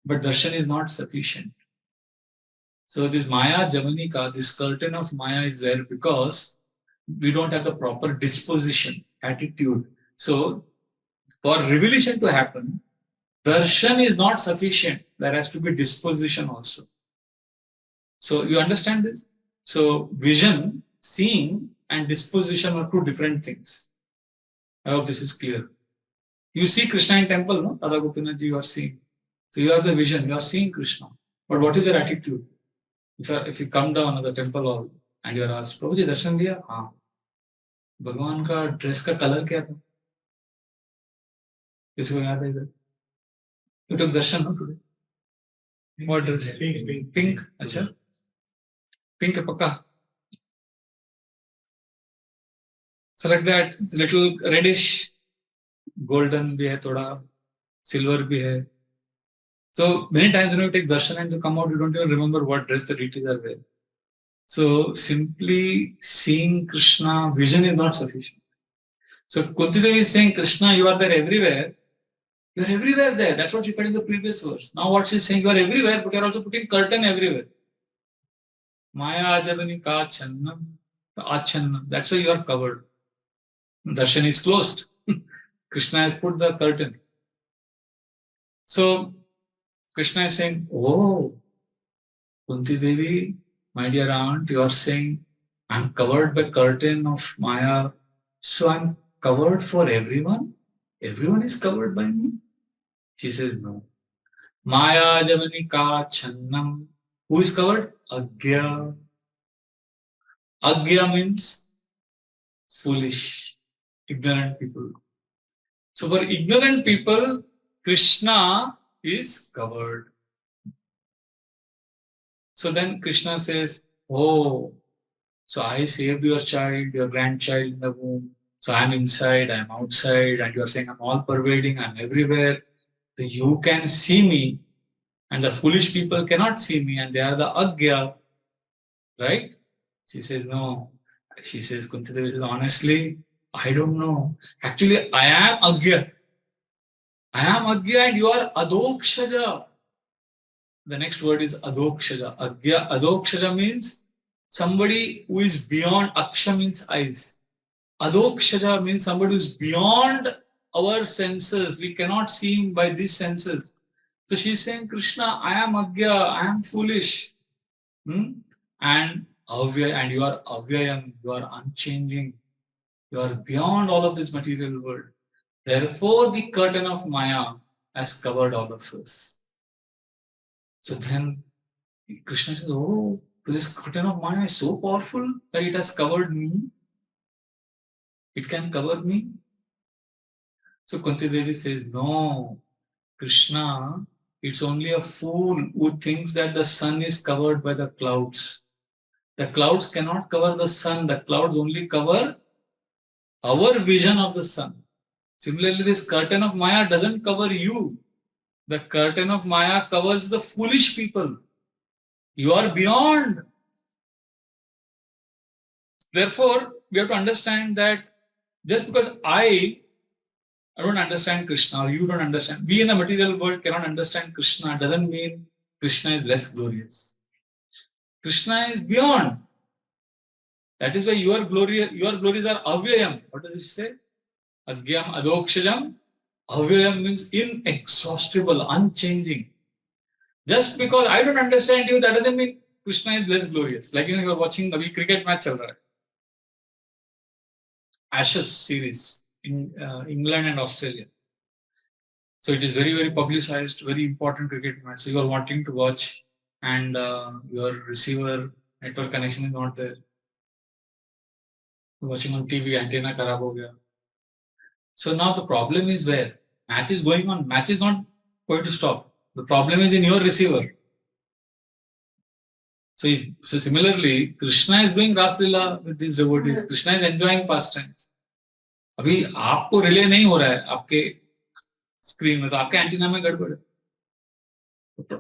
But darshan is not sufficient. So this Maya Javanika, this curtain of Maya is there because we don't have the proper disposition, attitude. So for revelation to happen, darshan is not sufficient. There has to be disposition also. So you understand this? So vision, seeing, and disposition are two different things. I hope this is clear. You see Krishna in temple, no? Radha Gopinath ji, you are seeing. So you have the vision, you are seeing Krishna. But what is your attitude? If you come down to the temple hall and you are asked, Prabhu ji, darshan diya? हाँ. भगवान का dress का colour क्या था? किसी को याद है इधर? You took darshan, no, today? What dress? Pink. अच्छा. Pink है पक्का. So like that, it's little reddish, golden भी है थोड़ा, silver भी है. So many times when you take darshan and you come out, you don't even remember what dress the deities are wearing. So simply seeing Krishna, vision is not sufficient. So Kunti Devi is saying, Krishna, you are there everywhere. You are everywhere there. That's what she said in the previous verse. Now what she's saying, you are everywhere, but you are also putting curtain everywhere. Maya Ajavani Ka Channam, Achannam. That's why you are covered. Darshan is closed. Krishna has put the curtain. So Krishna is saying, oh, Kunti Devi, my dear aunt, you are saying, I'm covered by curtain of Maya. So I'm covered for everyone? Everyone is covered by me? She says, no. Maya Javani Ka Channam. Who is covered? Agya. Agya means foolish, ignorant people. So for ignorant people, Krishna is covered. So then Krishna says, oh, so I saved your child, your grandchild in the womb. So I'm inside, I'm outside, and you're saying I'm all pervading, I'm everywhere. So you can see me, and the foolish people cannot see me, and they are the Agya, right? She says, no. She says, Kunti Devi, honestly, I don't know. Actually, I am Agya. I am Agya, and you are Adokshaja. The next word is Adokshaja. Agya, Adokshaja means somebody who is beyond. Aksha means eyes. Adokshaja means somebody who is beyond our senses. We cannot see him by these senses. So she's saying, Krishna, I am Agya, I am foolish. And Avyaya, and you are Avyayam, you are unchanging. You are beyond all of this material world. Therefore, the curtain of Maya has covered all of us. So then Krishna says, oh, this curtain of Maya is so powerful that it has covered me. It can cover me. So Kunti Devi says, no, Krishna, it's only a fool who thinks that the sun is covered by the clouds. The clouds cannot cover the sun. The clouds only cover our vision of the sun. Similarly, this curtain of Maya doesn't cover you. The curtain of Maya covers the foolish people. You are beyond. Therefore, we have to understand that just because I don't understand Krishna or you don't understand, we in the material world cannot understand Krishna, doesn't mean Krishna is less glorious. Krishna is beyond. That is why your glories are avyayam. What does it say? Agyam adokshajam. Avyayam means inexhaustible, unchanging. Just because I don't understand you, that doesn't mean Krishna is less glorious. Like you are watching the cricket match chal raha hai. Ashes series in England and Australia. So it is very, very publicized, very important cricket match. So you are wanting to watch and your receiver network connection is not there. You're watching on TV, antenna kharab ho gaya. So now the problem is where? Match is going on. Match is not going to stop. The problem is in your receiver. So similarly, Krishna is doing Ras Leela with his devotees. Krishna is enjoying pastimes. अभी आपको relay नहीं हो रहा है आपके screen में, तो आपके एंटीना में गड़बड़ है.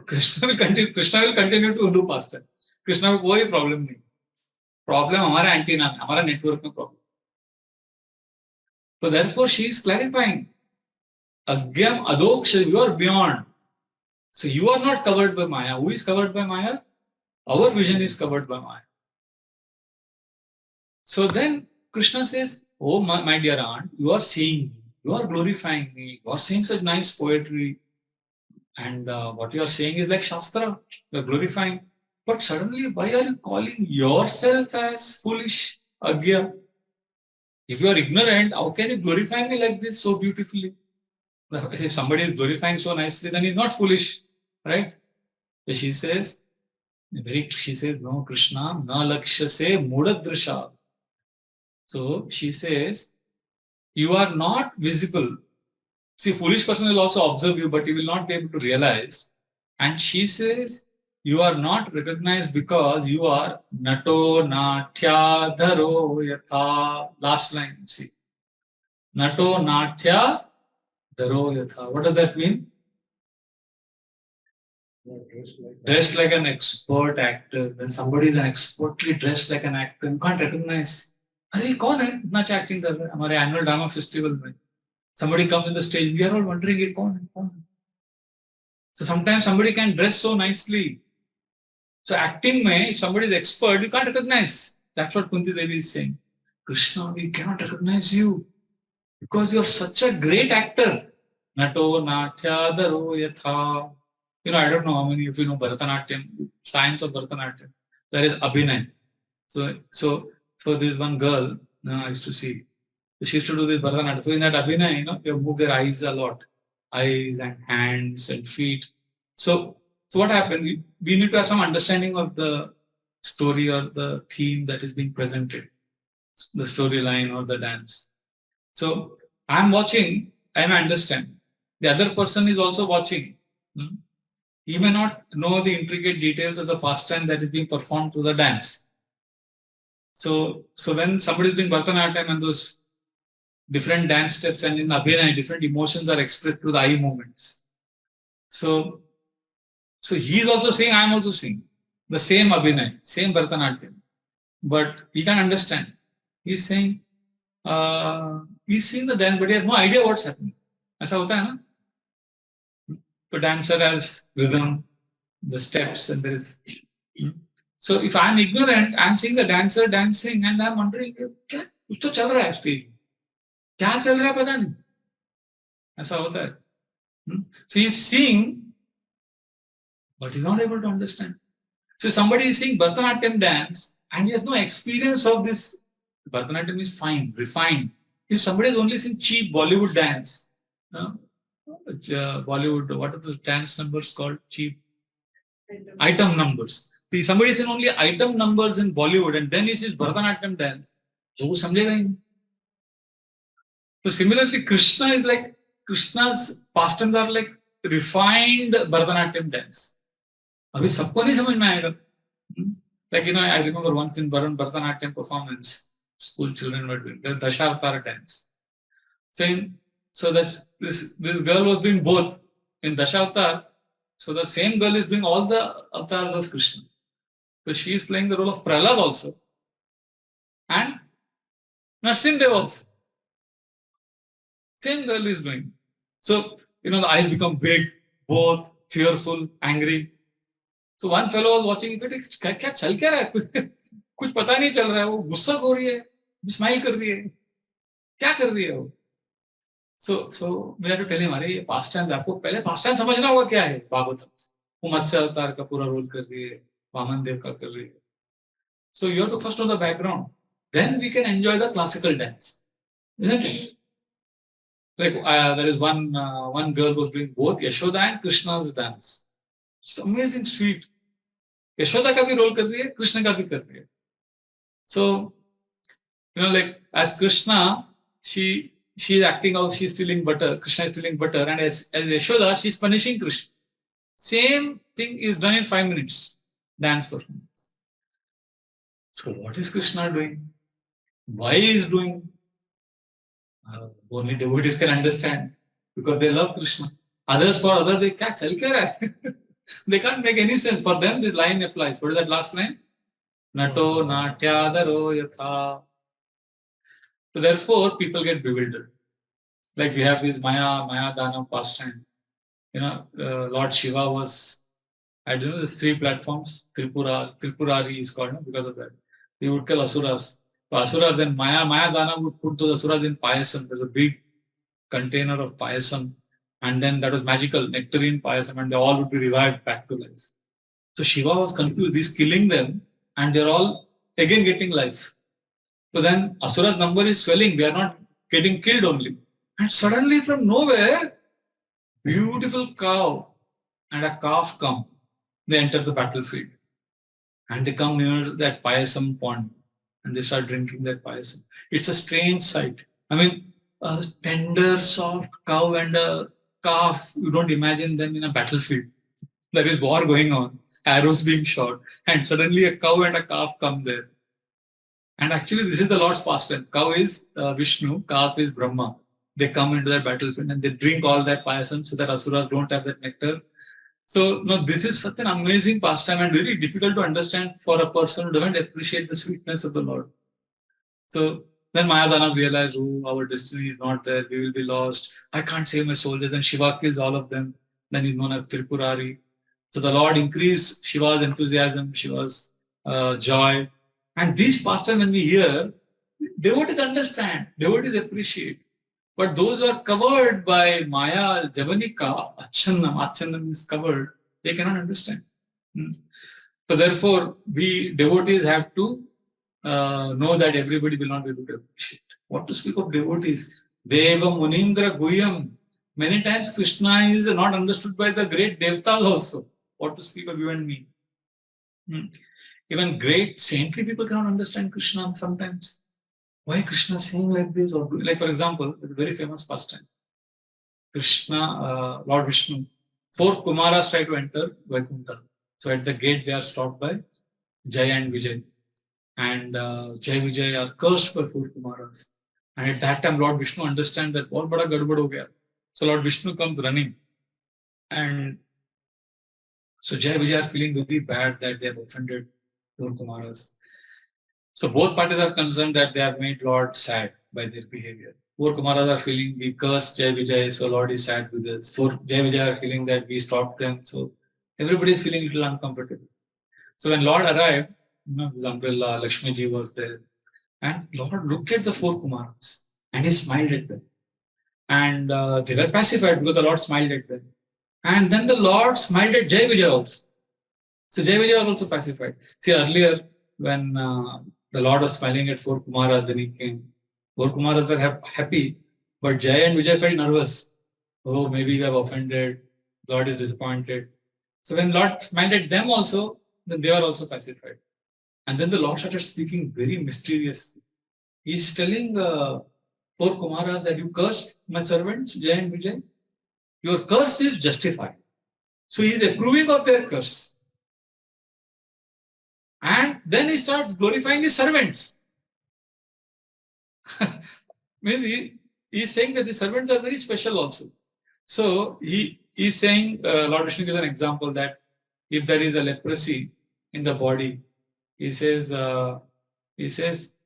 Krishna will continue to do pastime. Krishna को कोई प्रॉब्लम नहीं. प्रॉब्लम हमारा एंटीना में, हमारा नेटवर्क में problem. So therefore she is clarifying. Agyam adoksha, you are beyond. So you are not covered by Maya. Who is covered by Maya? Our vision is covered by Maya. So then Krishna says, oh my dear aunt, you are seeing me, you are glorifying me, you are saying such nice poetry, and what you are saying is like Shastra, you are glorifying. But suddenly, why are you calling yourself as foolish, Agya? If you are ignorant, how can you glorify me like this so beautifully? If somebody is glorifying so nicely, then he's not foolish, right? So she says, no, Krishna, na lakshya se mudadrisha. So she says, you are not visible. See, foolish person will also observe you, but he will not be able to realize. And she says, you are not recognized because you are nato natya dharo yatha. Last line, see. Nato natya dharo yatha. What does that mean? Dressed like an expert actor. When somebody is an expertly dressed like an actor, you can't recognize. अरे कौन है इतना अच्छा acting कर रहा है हमारे annual drama festival में. Somebody comes in the stage, we are all wondering, ये कौन है कौन है. So sometimes somebody can dress so nicely. So acting mein, if somebody is expert, you can't recognize. That's what Kunti Devi is saying. Krishna, we cannot recognize you because you are such a great actor. Nato natya daro yatha. I don't know how many of you know Bharatanatyam, science of Bharatanatyam. There is Abhinay. So there is one girl I used to see. She used to do this Bharatanatyam. So in that Abhinay, you move their eyes a lot. Eyes and hands and feet. So what happens? We need to have some understanding of the story or the theme that is being presented, the storyline or the dance. So I'm watching, I may understand. The other person is also watching. He may not know the intricate details of the pastime that is being performed through the dance. So when somebody is doing Bharatanatyam and those different dance steps and in Abhinay, different emotions are expressed through the eye movements. So he is also saying, I am also saying the same Abhinay, same Bharatanatyam, but he can understand. He is saying, he's seeing the dance, but he has no idea what's happening. ऐसा होता है ना? The dancer has rhythm, the steps, and there is. So if I am ignorant, I am seeing the dancer dancing, and I am wondering, क्या कुछ तो चल रहा है स्टेज में, क्या चल रहा है पता नहीं, ऐसा होता है. So he is seeing, but he is not able to understand. So somebody is seeing Bharatanatyam dance, and he has no experience of this. Bharatanatyam is fine, refined. If somebody is only seeing cheap Bollywood dance, Bollywood, what are the dance numbers called? Cheap item numbers. See, somebody is seeing only item numbers in Bollywood, and then he sees Bharatanatyam dance. So समझेगा ही नहीं. So similarly, Krishna is like, Krishna's pastimes are like refined Bharatanatyam dance. अभी सबको नहीं समझ में आएगा. Like, I remember once in Bharatanatyam performance, school children were doing the Dashavatara dance. So this girl was doing both in Dashavatar. So the same girl is doing all the avatars of Krishna. So she is playing the role of Prahlad also. And Narsimha also. Same girl is doing. So, the eyes become big, both fearful, angry. So one fellow was watching it, क्या चल क्या रहा है? कुछ पता नहीं चल रहा है, वो गुस्सा हो रही है, स्माइल कर रही है, क्या कर रही है वो? So we have to tell him, अरे ये पास्ट टाइम, आपको पहले पास्ट टाइम समझना होगा क्या है. भागवतम, वो मत्स्य अवतार का पूरा रोल कर रही है, वामन देव का कर रही है. So you have to first know the background, then we can enjoy the classical dance, isn't it? Like there is one girl was doing both Yashoda and Krishna's dance. It's amazing, sweet. Yashoda का भी role कर रही है, कृष्ण का भी कर रही है. So like as Krishna, she is acting out, she is stealing butter, Krishna is stealing butter, and as Yashoda, she is punishing Krishna. Same thing is done in 5 minutes, dance performance. So what is Krishna doing? Why he is doing? Only devotees can understand, because they love Krishna. Others, they क्या चल क्या रहा है? They can't make any sense. For them, this line applies. What is that last line? Nato natya daro yatha. So therefore, people get bewildered. Like we have this Maya Dana pastime. Lord Shiva was, I don't know, the three platforms. Tripurari is called, no? Because of that. He would kill asuras. So asuras, then Maya Dana would put those asuras in payasam. There's a big container of payasam. And then that was magical, nectarine payasam, and they all would be revived back to life. So Shiva was confused. He's killing them, and they're all again getting life. So then Asura's number is swelling. We are not getting killed only. And suddenly from nowhere, beautiful cow and a calf come. They enter the battlefield. And they come near that payasam pond. And they start drinking that payasam. It's a strange sight. I mean, a tender, soft cow and a calf, you don't imagine them in a battlefield. There is war going on, arrows being shot, and suddenly a cow and a calf come there. And actually, this is the Lord's pastime. Cow is Vishnu, calf is Brahma. They come into that battlefield and they drink all that payasam so that asuras don't have that nectar. So, no, this is such an amazing pastime and very difficult to understand for a person who doesn't appreciate the sweetness of the Lord. So then Mayadana realized, oh, our destiny is not there. We will be lost. I can't save my soldiers. Then Shiva kills all of them. Then he's known as Tripurari. So the Lord increased Shiva's enthusiasm, Shiva's joy. And these pastime, when we hear, devotees understand, devotees appreciate. But those who are covered by Maya, Javanika, Achanam is covered, they cannot understand. So therefore, we devotees have to know that everybody will not be able to appreciate. What to speak of devotees? Deva Munindra Guyam. Many times Kṛṣṇa is not understood by the great Devtas also. What to speak of you and me? Even great saintly people cannot understand Kṛṣṇa sometimes. Why Kṛṣṇa saying like this? Or like, for example, a very famous pastime. Kṛṣṇa, Lord Vishnu, 4 Kumaras try to enter Vaikuntha. So at the gate they are stopped by Jaya and Vijay. And Jai Vijay are cursed by 4 Kumaras. And at that time, Lord Vishnu understands that all bada gadbad ho gaya. So Lord Vishnu comes running. And so Jai Vijay are feeling very bad that they have offended 4 Kumaras. So both parties are concerned that they have made Lord sad by their behavior. 4 Kumaras are feeling we cursed Jai Vijay, so Lord is sad with us. 4 Jai Vijay are feeling that we stopped them. So everybody is feeling a little uncomfortable. So when Lord arrived, this umbrella, Lakshmi ji was there. And Lord looked at the 4 Kumaras and he smiled at them. And they were pacified because the Lord smiled at them. And then the Lord smiled at Jai Vijay also. So Jai Vijay was also pacified. See, earlier when the Lord was smiling at 4 Kumaras, then he came. 4 Kumaras were happy, but Jai and Vijay felt nervous. Oh, maybe we have offended. Lord is disappointed. So when Lord smiled at them also, then they were also pacified. And then the Lord started speaking very mysteriously. He's telling 4 Kumaras that you cursed my servants, Jai and Vijay. Your curse is justified. So he is approving of their curse. And then he starts glorifying his servants. Means he is saying that the servants are very special also. So he is saying, Lord Vishnu gives an example that if there is a leprosy in the body, he says, he's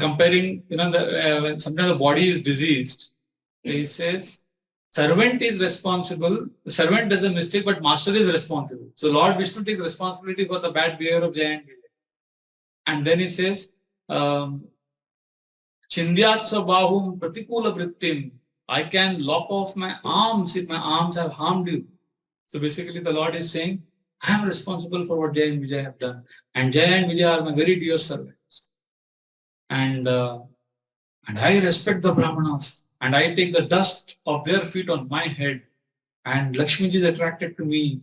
comparing, when sometimes the body is diseased, he says, servant is responsible, the servant does a mistake, but master is responsible. So Lord Vishnu takes responsibility for the bad behavior of Jai and Vijay. And then he says, Chindyat Sabahum Pratikula Vrittim. I can lop off my arms if my arms have harmed you. So basically the Lord is saying, I am responsible for what Jai and Vijay have done. And Jai and Vijay are my very dear servants. And I respect the Brahmanas. And I take the dust of their feet on my head. And Lakshmi ji is attracted to me.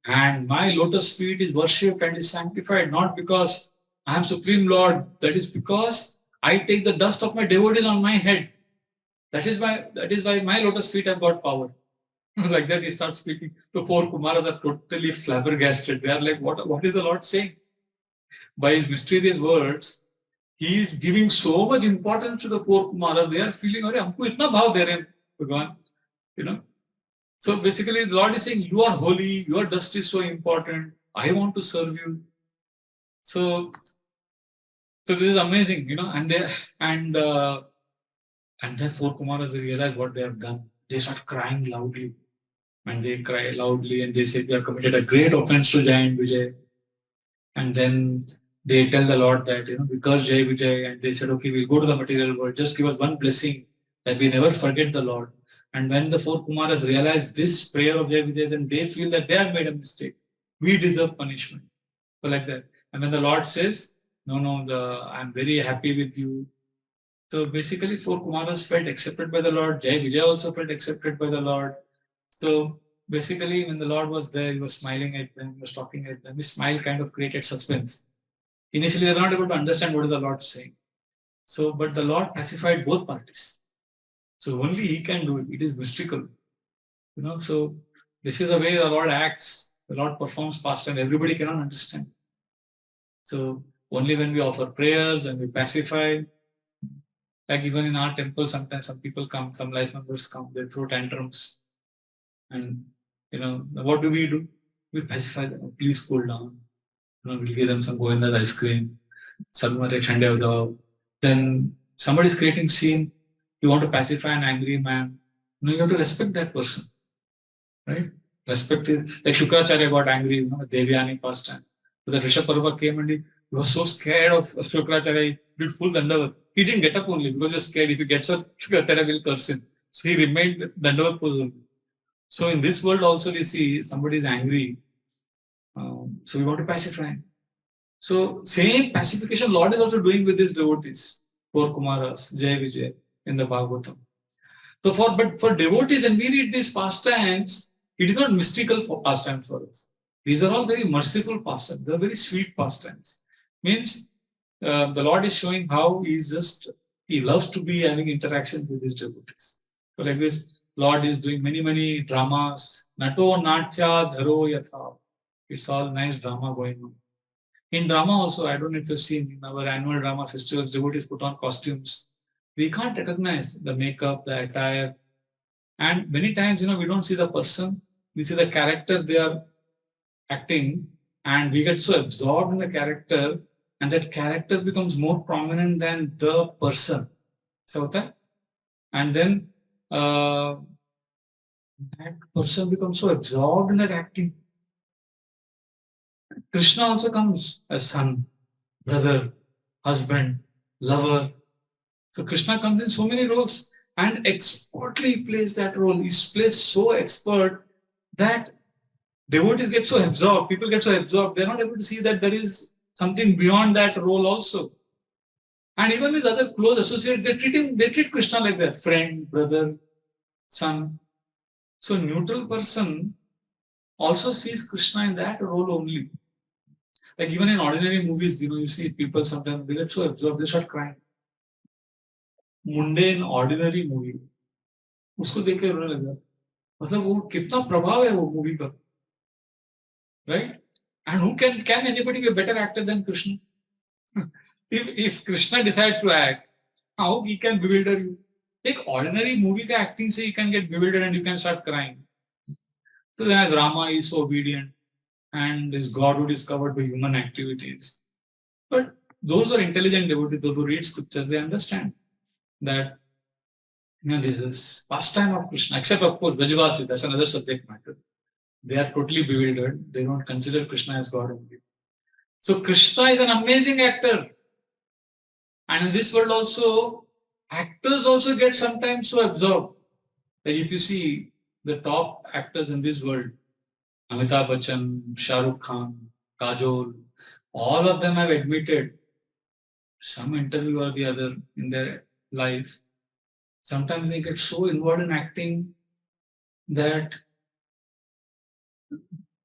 And my lotus feet is worshipped and is sanctified, not because I am Supreme Lord. That is because I take the dust of my devotees on my head. That is why my lotus feet have got power. Like that, he starts speaking. The 4 Kumaras are totally flabbergasted. They are like, what is the Lord saying? By his mysterious words, he is giving so much importance to the 4 Kumaras. They are feeling, humko itna bhav de rahe hain, Bhagwan. So basically, the Lord is saying, you are holy, your dust is so important. I want to serve you. So So this is amazing, and then four Kumaras realize what they have done. They start crying loudly, and they cry loudly, and they say we have committed a great offense to Jai and Vijay. And then they tell the Lord that we curse Jai Vijay, and they said, okay, we'll go to the material world. Just give us one blessing that we never forget the Lord. And when the four Kumaras realize this prayer of Jai Vijay, then they feel that they have made a mistake. We deserve punishment. So like that. And when the Lord says, no, I'm very happy with you. So basically, four Kumaras felt accepted by the Lord. Jai Vijay also felt accepted by the Lord. So basically, when the Lord was there, he was smiling at them, he was talking at them. His smile kind of created suspense. Initially, they were not able to understand what is the Lord saying. So, but the Lord pacified both parties. So only He can do it. It is mystical. So this is the way the Lord acts. The Lord performs past and everybody cannot understand. So only when we offer prayers, when we pacify, like even in our temple, sometimes some people come, some life members come, they throw tantrums. And what do? We pacify them. Please cool down. We'll give them some Govinda's ice cream. Then somebody is creating scene. You want to pacify an angry man. You have to respect that person. Right? Respect is like Shukracharya got angry, Devyani past time. But the Rishabh came and he was so scared of Shukracharya, he did full Dandavat. He didn't get up only because he was scared. If he gets up, Shukracharya will curse him. So he remained Dandavat pose only. So in this world also we see somebody is angry. So we want to pacify him. So same pacification Lord is also doing with his devotees, four Kumaras, Jai Vijay in the Bhagavatam. So but for devotees, when we read these pastimes, it is not mystical for pastimes for us. These are all very merciful pastimes. They are very sweet pastimes. Means the Lord is showing how He loves to be having interactions with his devotees. So like this, Lord is doing many dramas. Nato natya dharo yatha. It's all nice drama going on. In drama also, I don't know if you've seen in our annual drama festivals, devotees put on costumes. We can't recognize the makeup, the attire. And many times, we don't see the person. We see the character they are acting. And we get so absorbed in the character. And that character becomes more prominent than the person. So that. And then that person becomes so absorbed in that acting. Kṛṣṇa also comes as son, brother, husband, lover. So Kṛṣṇa comes in so many roles and expertly plays that role. He's plays so expert that devotees get so absorbed, people get so absorbed, they're not able to see that there is something beyond that role also. And even his other close associates, they treat Kṛṣṇa like that, friend, brother, son. So neutral person also sees Kṛṣṇa in that role only. Like even in ordinary movies, you see people sometimes they get so absorbed, they start crying. Mundane ordinary movie, उसको देख के रोने लगा. मतलब वो कितना प्रभाव है वो मूवी का, right? And who can anybody be a better actor than Kṛṣṇa? if Kṛṣṇa decides to act, how he can bewilder you? Take ordinary movie का acting से you can get bewildered and you can start crying. So then as Rama is so obedient and his godhood is covered by human activities. But those who are intelligent devotees, those who read scriptures, they understand that this is pastime of Kṛṣṇa, except of course Vrajavasi, that's another subject matter. They are totally bewildered. They don't consider Kṛṣṇa as God only. So Kṛṣṇa is an amazing actor. And in this world also, actors also get sometimes so absorbed. Like if you see the top actors in this world, Amitabh Bachchan, Shah Rukh Khan, Kajol, all of them have admitted some interview or the other in their life. Sometimes they get so involved in acting that,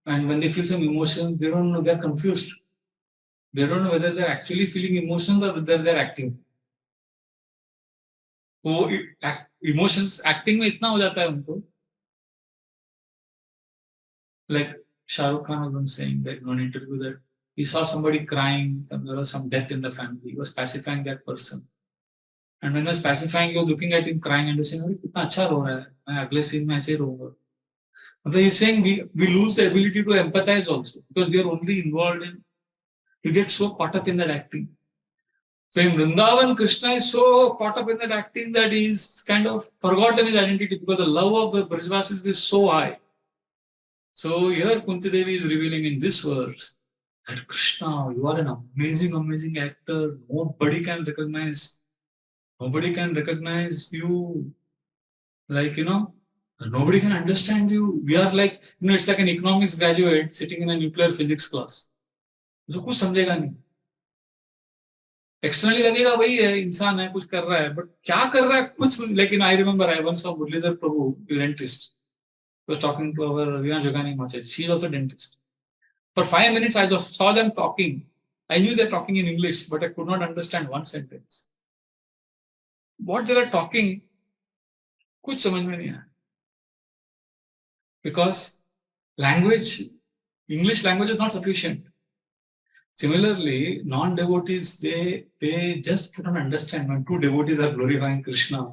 and when they feel some emotions, they don't know, they're confused. They don't know whether they're actually feeling emotions or whether they're acting. वो emotions acting में इतना हो जाता है उनको. Like Shah Rukh Khan was saying that in one interview that he saw somebody crying, there was some death in the family. He was pacifying that person. And when he was pacifying, you were looking at him crying and you're saying, "अरे कितना अच्छा रो रहा है, मैं अगले scene में ऐसे ही रोऊंगा." But he's saying we lose the ability to empathize also because we are only involved in, we get so caught up in that acting. So in Vrindavan, Krishna is so caught up in that acting that he's kind of forgotten his identity because the love of the Brajvasis is so high. So here Kunti Devi is revealing in this verse that Krishna, you are an amazing, amazing actor. Nobody can recognize you. Like, nobody can understand you. We are like, it's like an economics graduate sitting in a nuclear physics class. जो कुछ समझेगा नहीं. Externally लगेगा वही है, इंसान है, कुछ कर रहा है, but क्या कर रहा है कुछ. लेकिन I remember I once saw Muralidhar Prabhu, the dentist, was talking to our Veena Jogani Mataji. She is also a dentist. For 5 minutes I just saw them talking. I knew they're talking in English, but I could not understand one sentence. What they were talking, कुछ समझ में नहीं आया. Because English language is not sufficient. Similarly, non-devotees, they just cannot understand when two devotees are glorifying Krishna.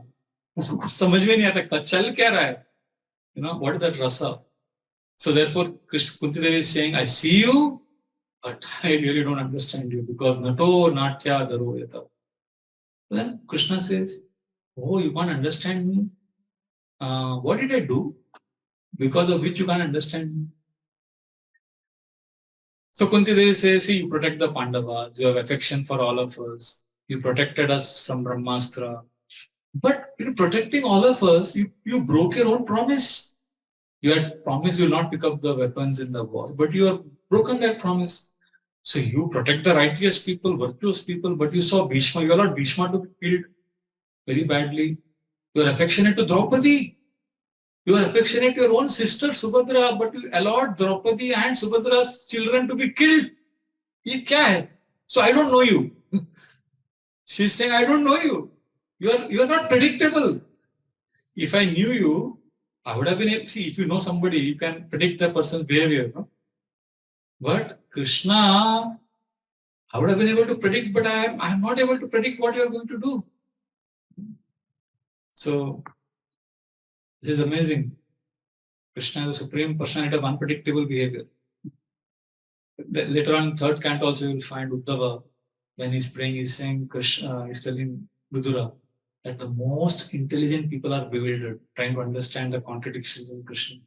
कुछ समझ में नहीं आता चल क्या रहा है. What is that rasa? So therefore, Kunti Devi is saying, I see you, but I really don't understand you because nato natya daro yata. Then Krishna says, oh, you can't understand me? What did I do because of which you can't understand me? So Kunti Devi says, see, you protect the Pandavas, you have affection for all of us, you protected us from Brahmastra. But in protecting all of us, you broke your own promise. You had promised you will not pick up the weapons in the war, but you have broken that promise. So you protect the righteous people, virtuous people, but you saw Bhishma, you allowed Bhishma to be killed very badly. You are affectionate to Draupadi. You are affectionate to your own sister Subhadra, but you allowed Draupadi and Subhadra's children to be killed. Ye kya hai? So I don't know you. She's saying, I don't know you. You are not predictable. If I knew you, I would have been able to see. If you know somebody, you can predict the person's behavior. No? But Krishna, I would have been able to predict, but I am not able to predict what you are going to do. So this is amazing. Krishna is the supreme personality of unpredictable behavior. Later on, in third canto also you will find Uddhava, when he's praying, he's saying, Krishna, he's telling Vidura that the most intelligent people are bewildered, trying to understand the contradictions in Krishna.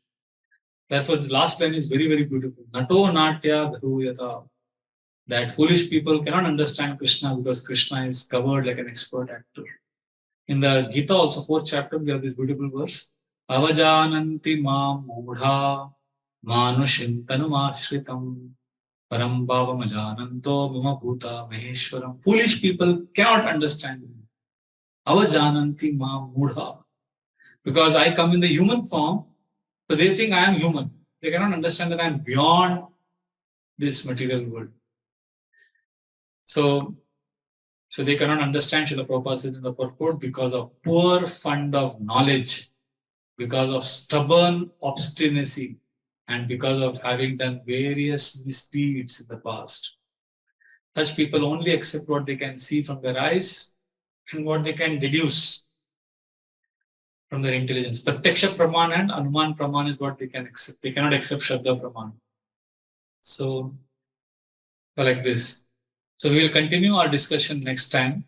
Therefore, this last line is very, very beautiful. Nato natya dharuyata. That foolish people cannot understand Krishna because Krishna is covered like an expert actor. In the Gita also, 4th chapter, we have this beautiful verse. Avajananti mam mudha manushim tanumashritam param bhavam ajananto mama bhuta maheshwaram. Foolish people cannot understand me. Avajananti mam mudha. Because I come in the human form, so they think I am human. They cannot understand that I am beyond this material world. So they cannot understand Srila Prabhupada says in the purport because of poor fund of knowledge, because of stubborn obstinacy, and because of having done various misdeeds in the past. Such people only accept what they can see from their eyes and what they can deduce from their intelligence. Pratyaksha Praman and Anuman Praman is what they can accept. They cannot accept Shraddha Praman. So, like this. So we will continue our discussion next time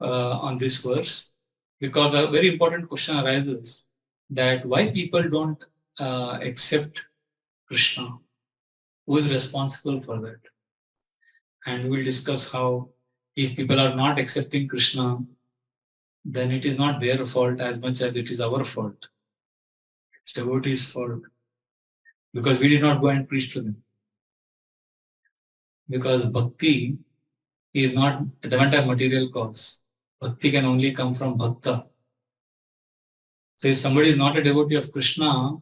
on this verse, because a very important question arises that why people don't accept Krishna. Who is responsible for that? And we will discuss how if people are not accepting Krishna, then it is not their fault as much as it is our fault. It's devotees' fault. Because we did not go and preach to them. Because bhakti is not, it doesn't have material cause. Bhakti can only come from bhakta. So if somebody is not a devotee of Krishna,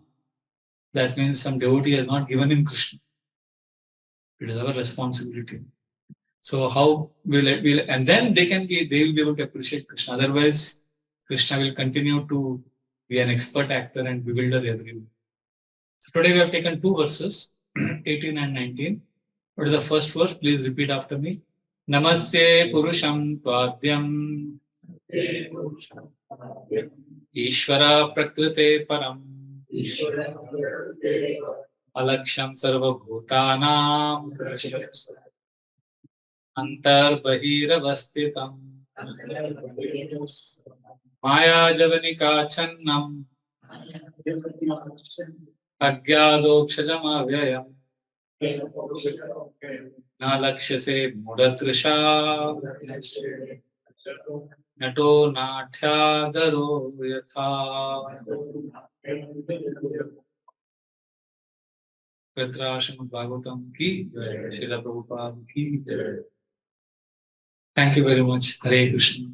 that means some devotee has not given him Krishna. It is our responsibility. So how will it, and then they will be able to appreciate Krishna. Otherwise, Krishna will continue to be an expert actor and bewilder everyone. So today we have taken 2 verses, 18 and 19. What is the first verse? Please repeat after me. Namasye Purusham Tvadyam Ishvara Prakrite Param Alaksham Sarva Bhutanam अंतर्बहिरवस्थितम् मायाजवनिकाच्छन्नम् अज्ञादोक्षजमव्ययम् न लक्ष्यसे मूढतृषा नटो नाट्यादरो यथा श्रीमद् भागवतम की श्रील प्रभुपाद की। Thank you very much. Hare Krishna.